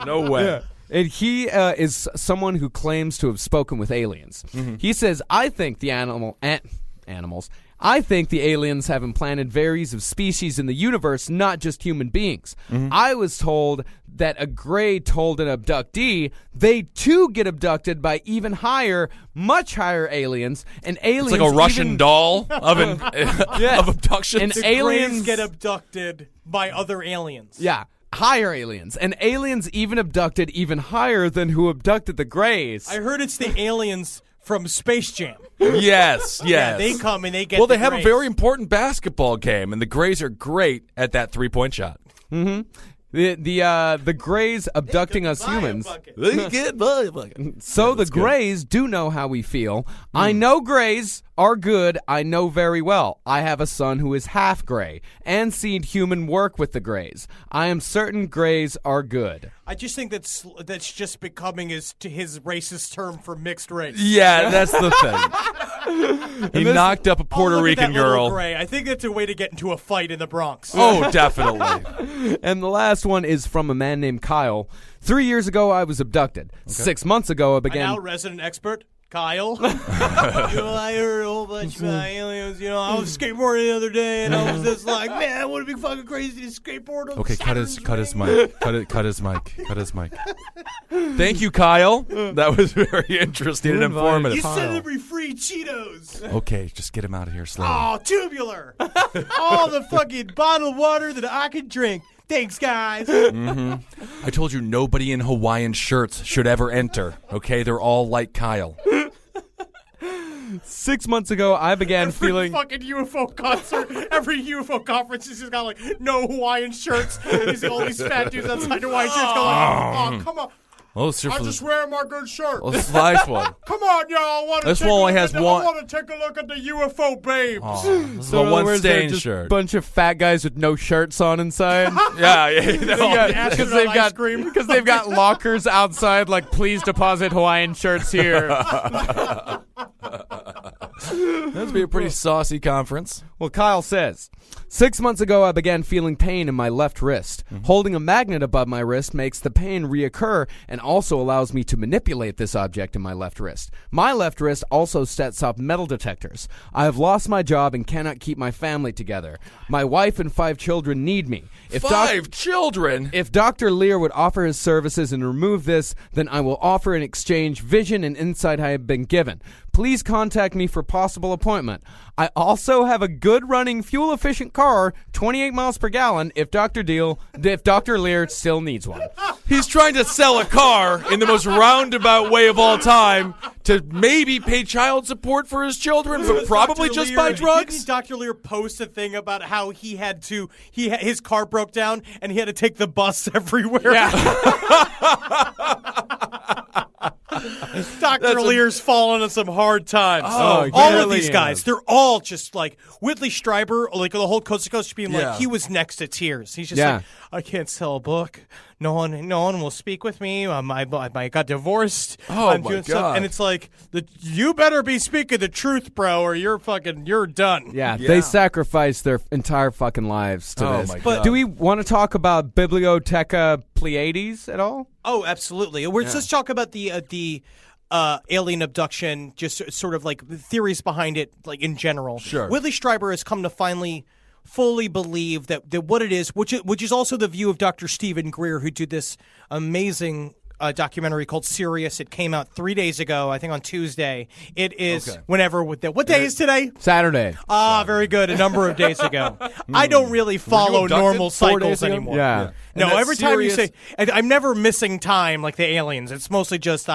No way. And he is someone who claims to have spoken with aliens. He says, I think the animals. I think the aliens have implanted varies of species in the universe, not just human beings. I was told that a gray told an abductee they too get abducted by even higher, much higher aliens, and aliens It's like a Russian even- doll of abductions. And The aliens grays get abducted by other aliens. Yeah, higher aliens. And aliens even abducted even higher than who abducted the grays. I heard it's the aliens from Space Jam. Yes. Yeah, they come and they get. Well, they the have grays. a very important basketball game, and the Grays are great at that 3-point shot. The grays abducting us humans. So the grays do know how we feel. I know grays are good, I know very well. I have a son who is half gray and seen human work with the grays. I am certain grays are good. I just think that's just becoming his racist term for mixed race. Yeah, that's the thing. He knocked up a Puerto Look at Rican that little girl. gray. I think that's a way to get into a fight in the Bronx. Oh, definitely. And the last one is from a man named Kyle. 3 years ago, I was abducted. 6 months ago, I And began... now resident expert, Kyle. I heard a whole bunch about aliens. I was skateboarding the other day, and I was just like, man, would it be fucking crazy to skateboard on Okay, cut his Saturn's mic. ring?" Cut his mic. Thank you, Kyle. That was very interesting and informative. You sent me free Cheetos. Okay, just get him out of here slowly. Oh, tubular. All the fucking bottled water that I could drink. Thanks, guys. I told you nobody in Hawaiian shirts should ever enter. Okay, they're all like Kyle. 6 months ago, I began Every feeling... fucking UFO concert, every UFO conference has just got like no Hawaiian shirts. All these fat dudes outside Hawaiian shirts going, oh, come on. Oh, it's I'm just wearing my good shirt. This is nice one. Come on, y'all. This one only has one. I want to take a look at the UFO babes. This is So a in other one words, they're stain just shirt. bunch of fat guys with no shirts on inside. Yeah. Because Because they've got lockers outside, like, please deposit Hawaiian shirts here. That'd be a pretty saucy conference. Well, Kyle says, 6 months ago, I began feeling pain in my left wrist. Holding a magnet above my wrist makes the pain reoccur and also allows me to manipulate this object in my left wrist. My left wrist also sets up metal detectors. I have lost my job and cannot keep my family together. My wife and 5 children need me. If children? If Dr. Lear would offer his services and remove this, then I will offer in exchange vision and insight I have been given. Please contact me for possible appointment. I also have a good running fuel efficient car, 28 miles per gallon, if Dr. Lear still needs one. He's trying to sell a car in the most roundabout way of all time to maybe pay child support for his children, but probably Dr. just Lear, buy drugs. Didn't Dr. Lear post a thing about how his car broke down and he had to take the bus everywhere? Dr. Lear's fallen on some hard times. Oh, all yeah. of these guys, they're all just like Whitley Strieber, like the whole coast to coast being Yeah. like, he was next to tears. He's just Yeah. like, I can't sell a book. No one will speak with me. I got divorced. Oh, I'm my doing God. stuff. And it's like, you better be speaking the truth, bro, or you're done. Yeah, they sacrifice their entire fucking lives to Oh, this. my But God. do we want to talk about Bibliotheca Pleiades at all? Oh, absolutely. Let's talk about the alien abduction, just sort of like the theories behind it, like in general. Sure. Whitley Strieber has come to finally fully believe that what it is, which is also the view of Dr. Stephen Greer, who did this amazing documentary called Sirius. It came out 3 days ago, I think on Tuesday. It is whenever with that. What day is today? Saturday. Ah, very good. A number of days ago. I don't really follow abducted normal 4 days cycles ago? anymore. Yeah. No, And that's every time you Sirius- say, and I'm never missing time like the aliens. It's mostly just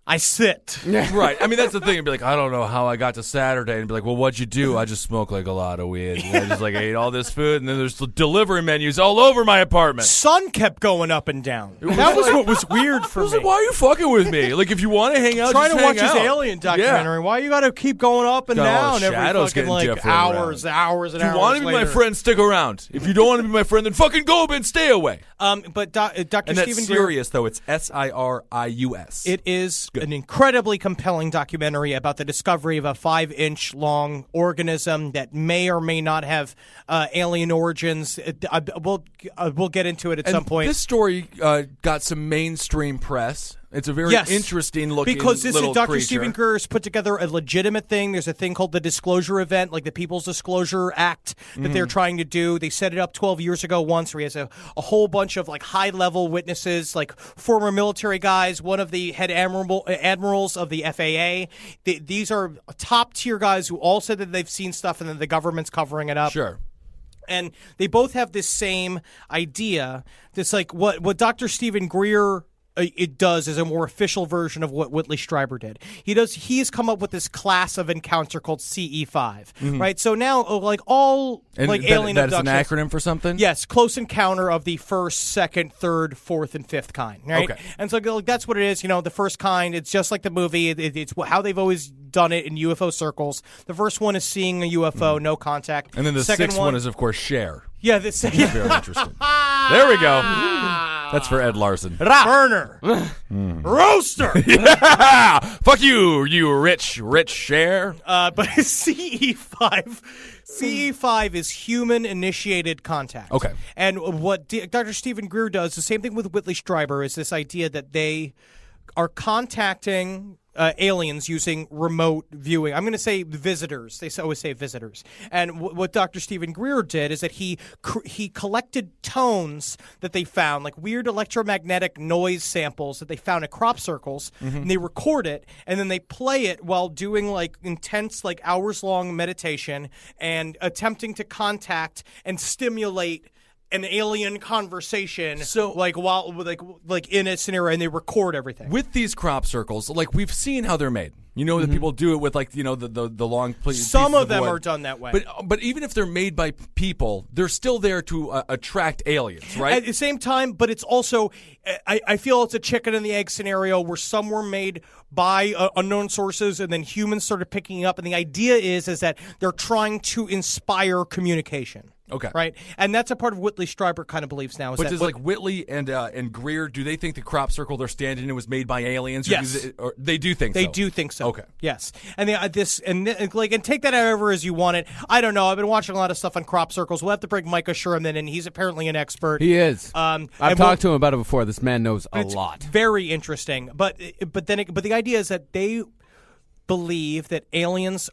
I sit. Right. I mean, that's the thing. It'd be like, I don't know how I got to Saturday. And be like, well, what'd you do? I just smoked like a lot of weed. And I just like ate all this food. And then there's the delivery menus all over my apartment. Sun kept going up and down. That was what was weird I for was me. like, why are you fucking with me? Like, if you want to hang out, Trying just to watch hang this out. alien documentary. Why you got to keep going up and Got all down the every shadows fucking getting like different hours around. and If hours you want to be my later. friend, stick around. If you don't want to be my friend, then fucking go and stay away. But Dr. And that's Stephen Greer, serious, though. It's Sirius. it is an incredibly compelling documentary about the discovery of a 5-inch long organism that may or may not have alien origins. We'll get into it at some point. This story got some mainstream press. It's a very interesting looking because this little is Dr. creature. Stephen Greer has put together a legitimate thing. There's a thing called the Disclosure Event, like the People's Disclosure Act that they're trying to do. They set it up 12 years ago once, where he has a whole bunch of like high level witnesses, like former military guys, one of the head admirals of the FAA. These are top tier guys who all said that they've seen stuff and then the government's covering it up. Sure. And they both have this same idea. That's like what Dr. Stephen Greer it does is a more official version of what Whitley Strieber did. He has come up with this class of encounter called CE5, right? So now, And alien that's abductions. an acronym for something? Yes, close encounter of the first, second, third, fourth, and fifth kind, right? Okay. And so that's what it is. The first kind, it's just like the movie. It's how they've always done it in UFO circles. The first one is seeing a UFO, no contact. And then the sixth one is, of course, share. Yeah, Very interesting. There we go. That's for Ed Larson. Burner. Roaster. Yeah! Fuck you, you rich share. But CE5 is human-initiated contact. Okay. And what Dr. Stephen Greer does, the same thing with Whitley Strieber, is this idea that they are contacting aliens using remote viewing. I'm going to say visitors. They always say visitors. And what Dr. Stephen Greer did is that he collected tones that they found, like weird electromagnetic noise samples that they found at crop circles, and they record it, and then they play it while doing like intense, like hours-long meditation and attempting to contact and stimulate an alien conversation, so while in a scenario, and they record everything with these crop circles. Like we've seen how they're made. You know that people do it with the long. Some of them are done that way. But even if they're made by people, they're still there to attract aliens, right? At the same time, but it's also I feel it's a chicken and the egg scenario where some were made by unknown sources and then humans started picking up, and the idea is that they're trying to inspire communication. Okay. Right? And that's a part of Whitley Strieber kind of believes now. But does like Whitley and Greer, do they think the crop circle they're standing in was made by aliens? Yes. Or they do think so? They do think so. Okay. Yes. And and take that however as you want it. I don't know. I've been watching a lot of stuff on crop circles. We'll have to bring Micah Sherman in, and he's apparently an expert. He is. I've talked to him about it before. This man knows a lot. Very interesting. But the idea is that they believe that aliens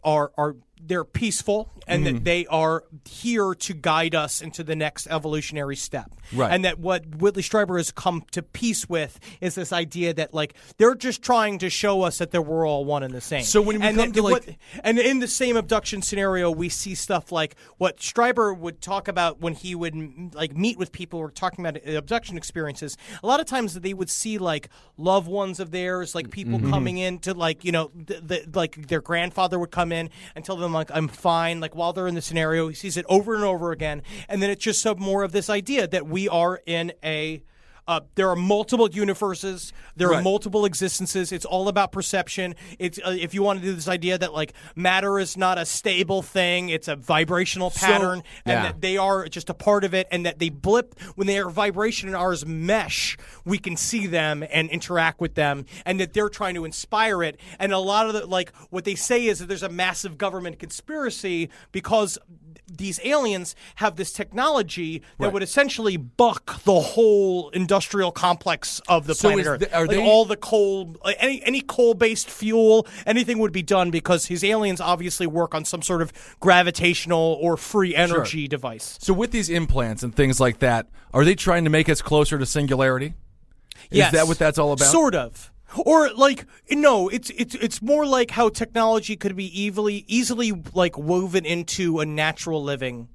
they're peaceful and that they are here to guide us into the next evolutionary step. Right. And that what Whitley Strieber has come to peace with is this idea that like they're just trying to show us that we're all one and the same. So when we come to and in the same abduction scenario, we see stuff like what Strieber would talk about when he would like meet with people who were talking about abduction experiences. A lot of times they would see like loved ones of theirs, like people coming in to like, like their grandfather would come in and tell them like, I'm fine. Like while they're in the scenario, he sees it over and over again. And then it's just some more of this idea that we are in there are multiple universes. There are multiple existences. It's all about perception. It's if you want to do this idea that like matter is not a stable thing, it's a vibrational pattern, and that they are just a part of it, and that they blip when their vibration and ours mesh. We can see them and interact with them, and that they're trying to inspire it. And a lot of what they say is that there's a massive government conspiracy because these aliens have this technology that would essentially buck the whole industrial complex of the planet Earth. All the coal, any coal-based fuel, anything would be done because his aliens obviously work on some sort of gravitational or free energy device. So with these implants and things like that, are they trying to make us closer to singularity? Yes. Is that what that's all about? Sort of. Or like no, it's more like how technology could be easily like woven into a natural living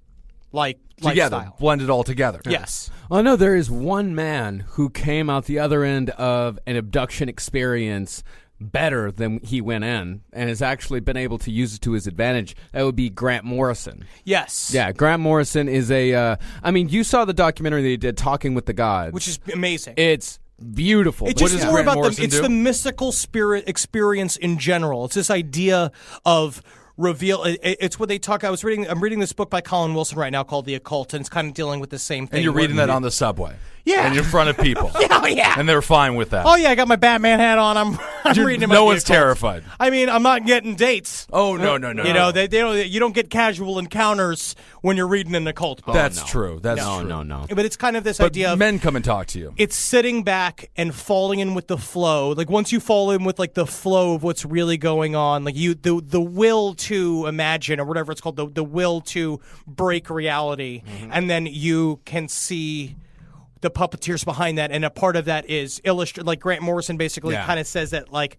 together, lifestyle. Blended all together. Yes. Well, no, there is one man who came out the other end of an abduction experience better than he went in and has actually been able to use it to his advantage. That would be Grant Morrison. Yes. Yeah, Grant Morrison is you saw the documentary they did, Talking with the Gods. Which is amazing. It's beautiful. It's just more about the mystical spirit experience in general. It's this idea of reveal. It's what they talk. I'm reading this book by Colin Wilson right now called The Occult, and it's kind of dealing with the same thing. And you're reading that on the subway. Yeah. And in front of people. yeah. And they're fine with that. Oh, yeah, I got my Batman hat on. I'm reading it. No one's terrified. I mean, I'm not getting dates. Oh, no. You know, they don't. You don't get casual encounters when you're reading an occult book. That's true. That's true. No. But it's kind of this but idea of men come and talk to you. It's sitting back and falling in with the flow. Like once you fall in with like the flow of what's really going on, like the will to imagine or whatever it's called, the will to break reality, and then you can see the puppeteers behind that, and a part of that is like Grant Morrison basically kind of says that like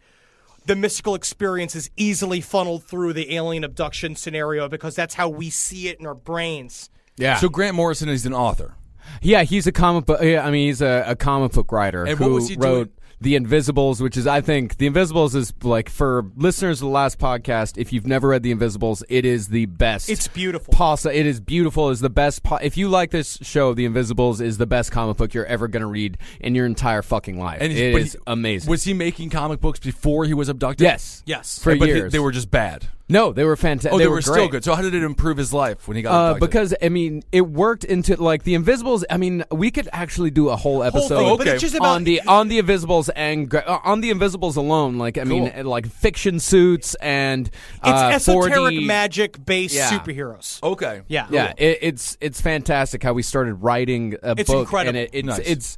the mystical experience is easily funneled through the alien abduction scenario because that's how we see it in our brains. Yeah. So Grant Morrison is an author. Yeah, he's a comic book. He's a comic book writer and who what was he wrote doing? The Invisibles, which is, I think, The Invisibles is like, for listeners of the last podcast, if you've never read The Invisibles, it is the best. It's beautiful. It is beautiful. Is the best. If you like this show, The Invisibles is the best comic book you're ever going to read in your entire fucking life. And it is amazing. Was he making comic books before he was abducted? Yes. For years. They were just bad. No, they were fantastic. Oh, they were great. still good. So how did it improve his life when he got abducted? Because, I mean, it worked into, like, The Invisibles. I mean, we could actually do a whole episode thing, but it's just about- on the Invisibles and on the Invisibles alone. Like, I mean, like fiction suits and it's esoteric 4D magic-based superheroes. Okay. Yeah. Yeah, it's fantastic how we started writing a It's book. incredible. And Nice. it's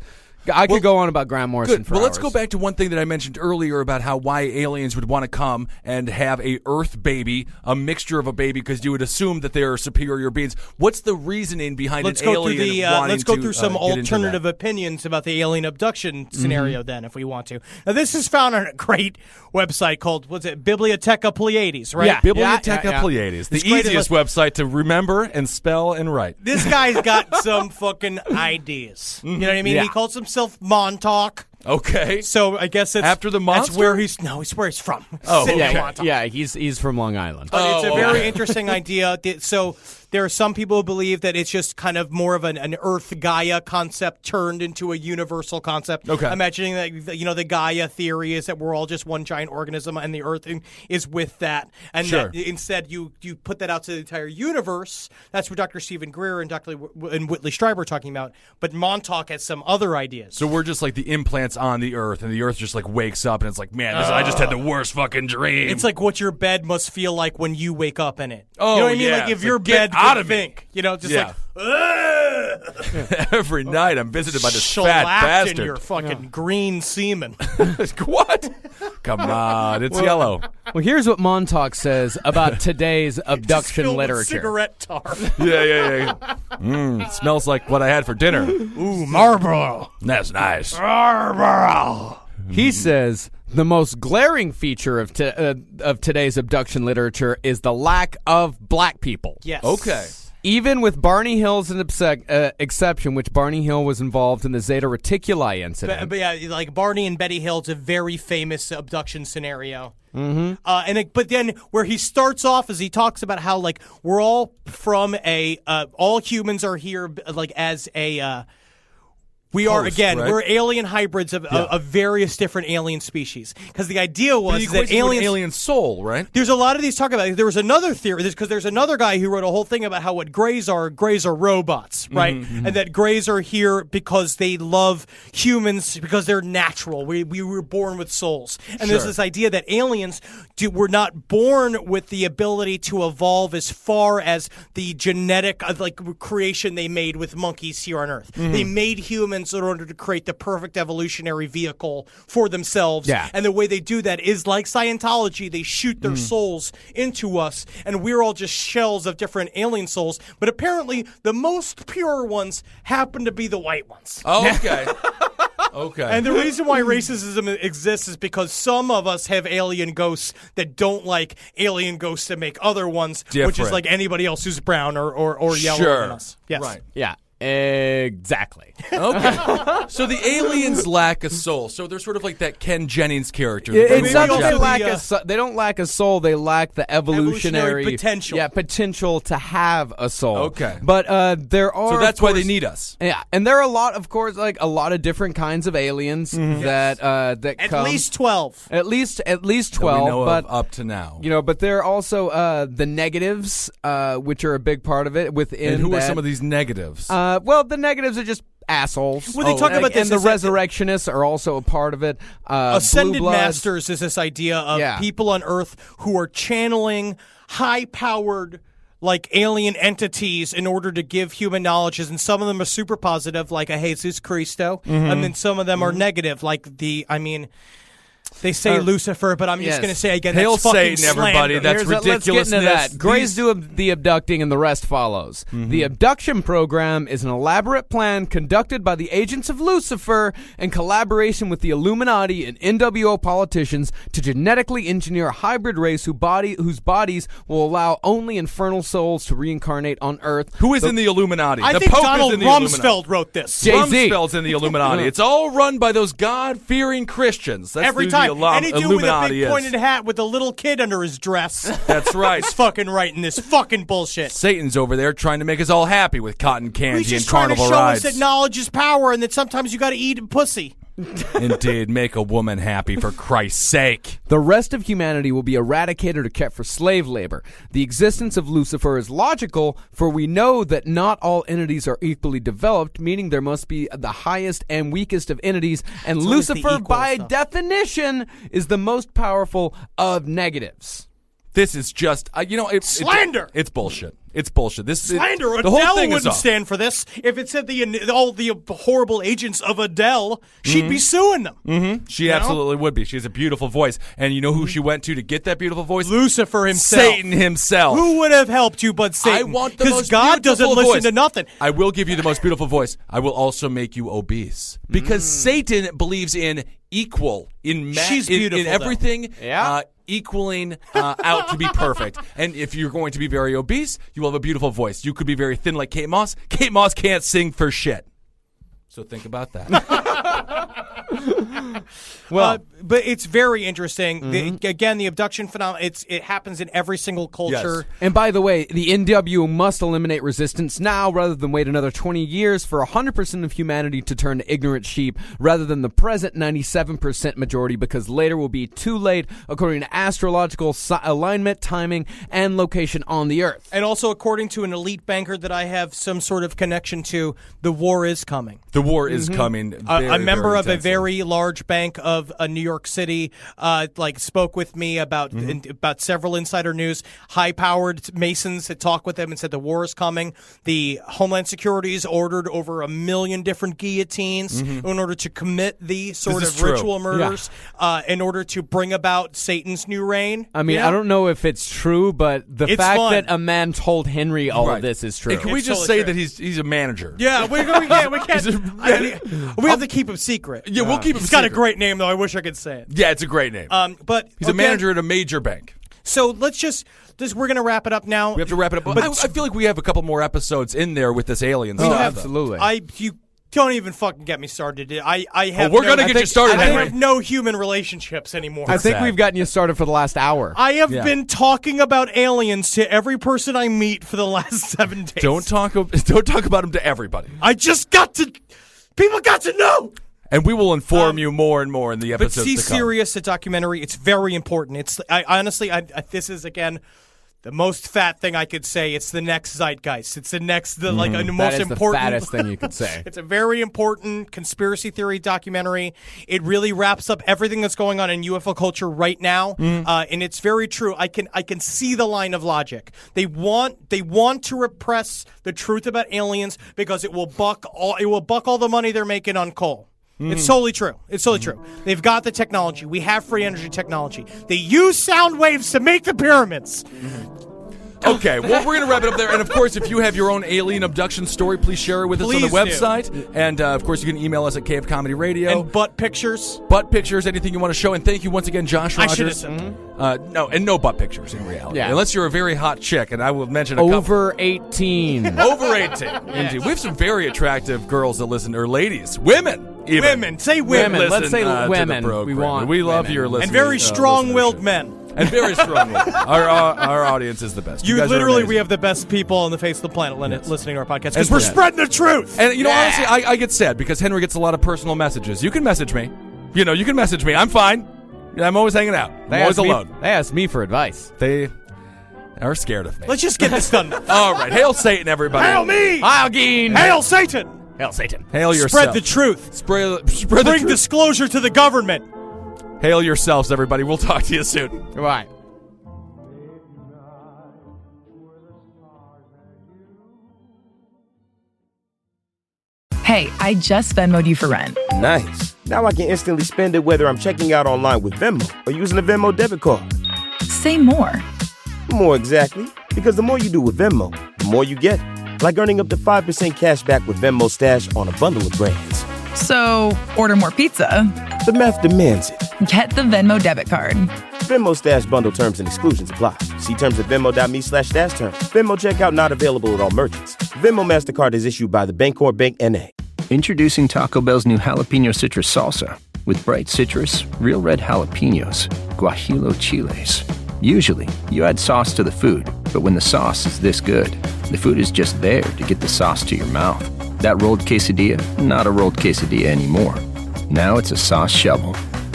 I could go on about Grant Morrison Good. for Well, let's hours. go back to one thing that I mentioned earlier about how why aliens would want to come and have a Earth baby, a mixture of a baby, because you would assume that they are superior beings. What's the reasoning behind Let's an go through alien the wanting let's go to, through some get into alternative that? opinions about the alien abduction scenario. Then, if we want to. Now, this is found on a great website called Bibliotheca Pleiades, right? Yeah. Bibliotheca Pleiades, the It's great to easiest website to remember and spell and write. This guy's got some fucking ideas. You know what I mean? Yeah. He calls himself Montauk. Okay. So I guess it's After the That's monster? where it's where he's from. Oh, City of okay. Montauk. Yeah, he's from Long Island. But it's a Oh, very okay. interesting idea. So there are some people who believe that it's just kind of more of an Earth Gaia concept turned into a universal concept. Okay. Imagining that the Gaia theory is that we're all just one giant organism and the Earth is with that, and Sure. that instead you put that out to the entire universe. That's what Dr. Stephen Greer and and Whitley Strieber are talking about. But Montauk has some other ideas. So we're just like the implants on the Earth, and the Earth just like wakes up, and it's like, man, I just had the worst fucking dream. It's like what your bed must feel like when you wake up in it. Oh, you know what I mean? yeah. Like if It's your like, get bed out could of me. think, just Yeah. like, "Ugh." Every night I'm visited by this fat Shellacked in bastard. your fucking green semen. What? Come on, it's yellow. Well, here's what Montauk says about today's Just abduction filled with literature. cigarette tar. Yeah. It smells like what I had for dinner. Ooh, Marlboro. That's nice. Marlboro. He says the most glaring feature of today's abduction literature is the lack of black people. Yes. Okay. Even with Barney Hill's an exception, which Barney Hill was involved in the Zeta Reticuli incident. But yeah, like Barney and Betty Hill, it's a very famous abduction scenario. Mm-hmm. But then where he starts off is he talks about how like we're all from all humans are here like as a. We are, Host, again, right? we're alien hybrids of various different alien species. Because the idea was But that aliens... alien soul, right? There's a lot of these talk about. There was another theory because there's another guy who wrote a whole thing about how what greys are robots, right? And that greys are here because they love humans because they're natural. We were born with souls, and there's this idea that aliens were not born with the ability to evolve as far as the genetic creation they made with monkeys here on Earth. They made humans in order to create the perfect evolutionary vehicle for themselves. Yeah. And the way they do that is like Scientology. They shoot their souls into us, and we're all just shells of different alien souls. But apparently, the most pure ones happen to be the white ones. Oh, okay. Okay. And the reason why racism exists is because some of us have alien ghosts that don't like alien ghosts that make other ones, which is Different. like anybody else who's brown or yellow Sure. than us. Yes. Right. Yeah, exactly. Okay. So the aliens lack a soul. So they're sort of like that Ken Jennings character. It's not that they also lack the, they don't lack a soul. They lack the evolutionary potential. Yeah, potential to have a soul. Okay. but there are. So that's of why they course- need us. Yeah, and there are a lot, of course, like a lot of different kinds of aliens that At come. least 12. At least That 12. we know but of up to now. but there are also the negatives, which are a big part of it. Within And who are that- some of these negatives? well, the negatives are just assholes. Well, they talk about this and the as a- resurrectionists are also a part of it. Ascended Blue Bloods. Masters is this idea of Yeah. people on Earth who are channeling high-powered like alien entities in order to give human knowledges, and some of them are super positive, like a Jesus Christo, and then some of them are negative, like They say Lucifer, but I'm just yes. going to say again, Hail that's fucking Satan, everybody. slander. That's Let's ridiculousness. get into that. Greys do the abducting, and the rest follows. The abduction program is an elaborate plan conducted by the agents of Lucifer in collaboration with the Illuminati and NWO politicians to genetically engineer a hybrid race whose bodies will allow only infernal souls to reincarnate on Earth. Who is in the Illuminati? I the think Pope Donald is in the Rumsfeld wrote this. Jay-Z. Rumsfeld's in the Illuminati. It's all run by those God-fearing Christians. That's Every who time. the Any dude with a Illuminati big is. pointed hat with a little kid under his dress. That's right. He's fucking writing this fucking bullshit. Satan's over there trying to make us all happy with cotton candy He's and just trying to carnival show rides. us that knowledge is power and that sometimes you got to eat pussy. Indeed, make a woman happy for Christ's sake. The rest of humanity will be eradicated or kept for slave labor. The existence of Lucifer is logical, for we know that not all entities are equally developed, meaning there must be the highest and weakest of entities, and It's always the Lucifer, equal by stuff. definition, is the most powerful of negatives. This is just, it's Slander! It's bullshit. It's bullshit. Slander. The whole Adele thing is wouldn't off. stand for this. If it said all the horrible agents of Adele, she'd be suing them. She absolutely would be. She has a beautiful voice. And you know who she went to get that beautiful voice? Lucifer himself. Satan himself. Who would have helped you but Satan? I want the Because most God doesn't beautiful listen voice. to nothing. I will give you the most beautiful voice. I will also make you obese. Because Satan believes in equal, She's beautiful, in though. everything, Yeah. equaling out to be perfect. And if you're going to be very obese, you will have a beautiful voice. You could be very thin like Kate Moss. Kate Moss can't sing for shit. So think about that. But it's very interesting. Again, the abduction phenomenon, it happens in every single culture. Yes. And by the way, the NWO must eliminate resistance now rather than wait another 20 years for 100% of humanity to turn to ignorant sheep rather than the present 97% majority, because later will be too late according to astrological alignment, timing, and location on the Earth. And also, according to an elite banker that I have some sort of connection to, the war is coming. The war is coming. A member very of a intensely. very large bank of New York City spoke with me about several insider news. High-powered Masons had talked with them and said the war is coming. The Homeland Security has ordered over 1 million different guillotines in order to commit these sort is of true. ritual murders in order to bring about Satan's new reign. I mean, I don't know if it's true, but the It's fact fun. that a man told Henry all Right. of this is true. And can we It's just totally say true. that he's a manager? Yeah, we can't. We have to keep him secret. Yeah, we'll keep him He's got a secret. great name, though. I wish I could say it. Yeah, it's a great name. But He's a again, manager at a major bank. So let's just we're gonna wrap it up now. We have to wrap it up. I feel like we have a couple more episodes in there with this alien Oh, stuff. absolutely. You don't even fucking get me started. I have. we're gonna get you started, I Henry. have no human relationships anymore. I think sad. we've gotten you started for the last hour. I have Yeah. been talking about aliens to every person I meet for the last 7 days. Don't talk about them to everybody. I just got to. People got to know. And we will inform you more and more in the But episodes see, to come. serious, a documentary. It's very important. I honestly, this is again the most fat thing I could say. It's the next zeitgeist. It's the next, the most That is important. the fattest thing you could say. It's a very important conspiracy theory documentary. It really wraps up everything that's going on in UFO culture right now, and it's very true. I can see the line of logic. They want to repress the truth about aliens because it will buck all the money they're making on coal. It's totally true. It's totally true. They've got the technology. We have free energy technology. They use sound waves to make the pyramids. Okay, well, we're going to wrap it up there. And, of course, if you have your own alien abduction story, please share it with us on the Please do. website. And, of course, you can email us at KF Comedy Radio. And butt pictures. Butt pictures, anything you want to show. And thank you once again, Josh I Rogers. should have said that. No, and no butt pictures in reality. Yeah. Unless you're a very hot chick, and I will mention a couple. Over 18. Over 18. Indeed. We have some very attractive girls that listen, or ladies, women, even. Women. Say women. Women. Let's say to the women. program. We want We love women. your listening. And very strong-willed men. And very strong. Our audience is the best. You guys are literally, amazing. we have the best people on the face of the planet listening to our podcast because And we're yeah. spreading the truth. And, honestly, I get sad because Henry gets a lot of personal messages. You can message me. You can message me. I'm fine. I'm always hanging out. I'm always alone. They asked me for advice. They are scared of me. Let's just get this done. All right. Hail Satan, everybody. Hail me! Heil Geen! Hail Satan! Hail Satan. Hail yourself. Spread the truth. Spread the Bring truth. disclosure to the government. Hail yourselves, everybody. We'll talk to you soon. Goodbye. Hey, I just Venmoed you for rent. Nice. Now I can instantly spend it whether I'm checking out online with Venmo or using a Venmo debit card. Say more. More exactly, because the more you do with Venmo, the more you get. Like earning up to 5% cash back with Venmo Stash on a bundle of brands. So, order more pizza. The math demands it. Get the Venmo debit card. Venmo Stash bundle terms and exclusions apply. See terms at venmo.me/stash terms. Venmo checkout not available at all merchants. Venmo MasterCard is issued by the Bancorp Bank N.A. Introducing Taco Bell's new jalapeno citrus salsa. With bright citrus, real red jalapenos, guajillo chiles. Usually, you add sauce to the food, but when the sauce is this good, the food is just there to get the sauce to your mouth. That rolled quesadilla, not a rolled quesadilla anymore. Now it's a sauce shovel.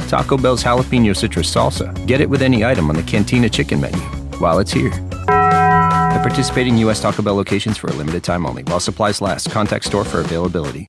Taco Bell's jalapeno citrus salsa. Get it with any item on the Cantina chicken menu while it's here. At participating U.S. Taco Bell locations for a limited time only. While supplies last. Contact store for availability.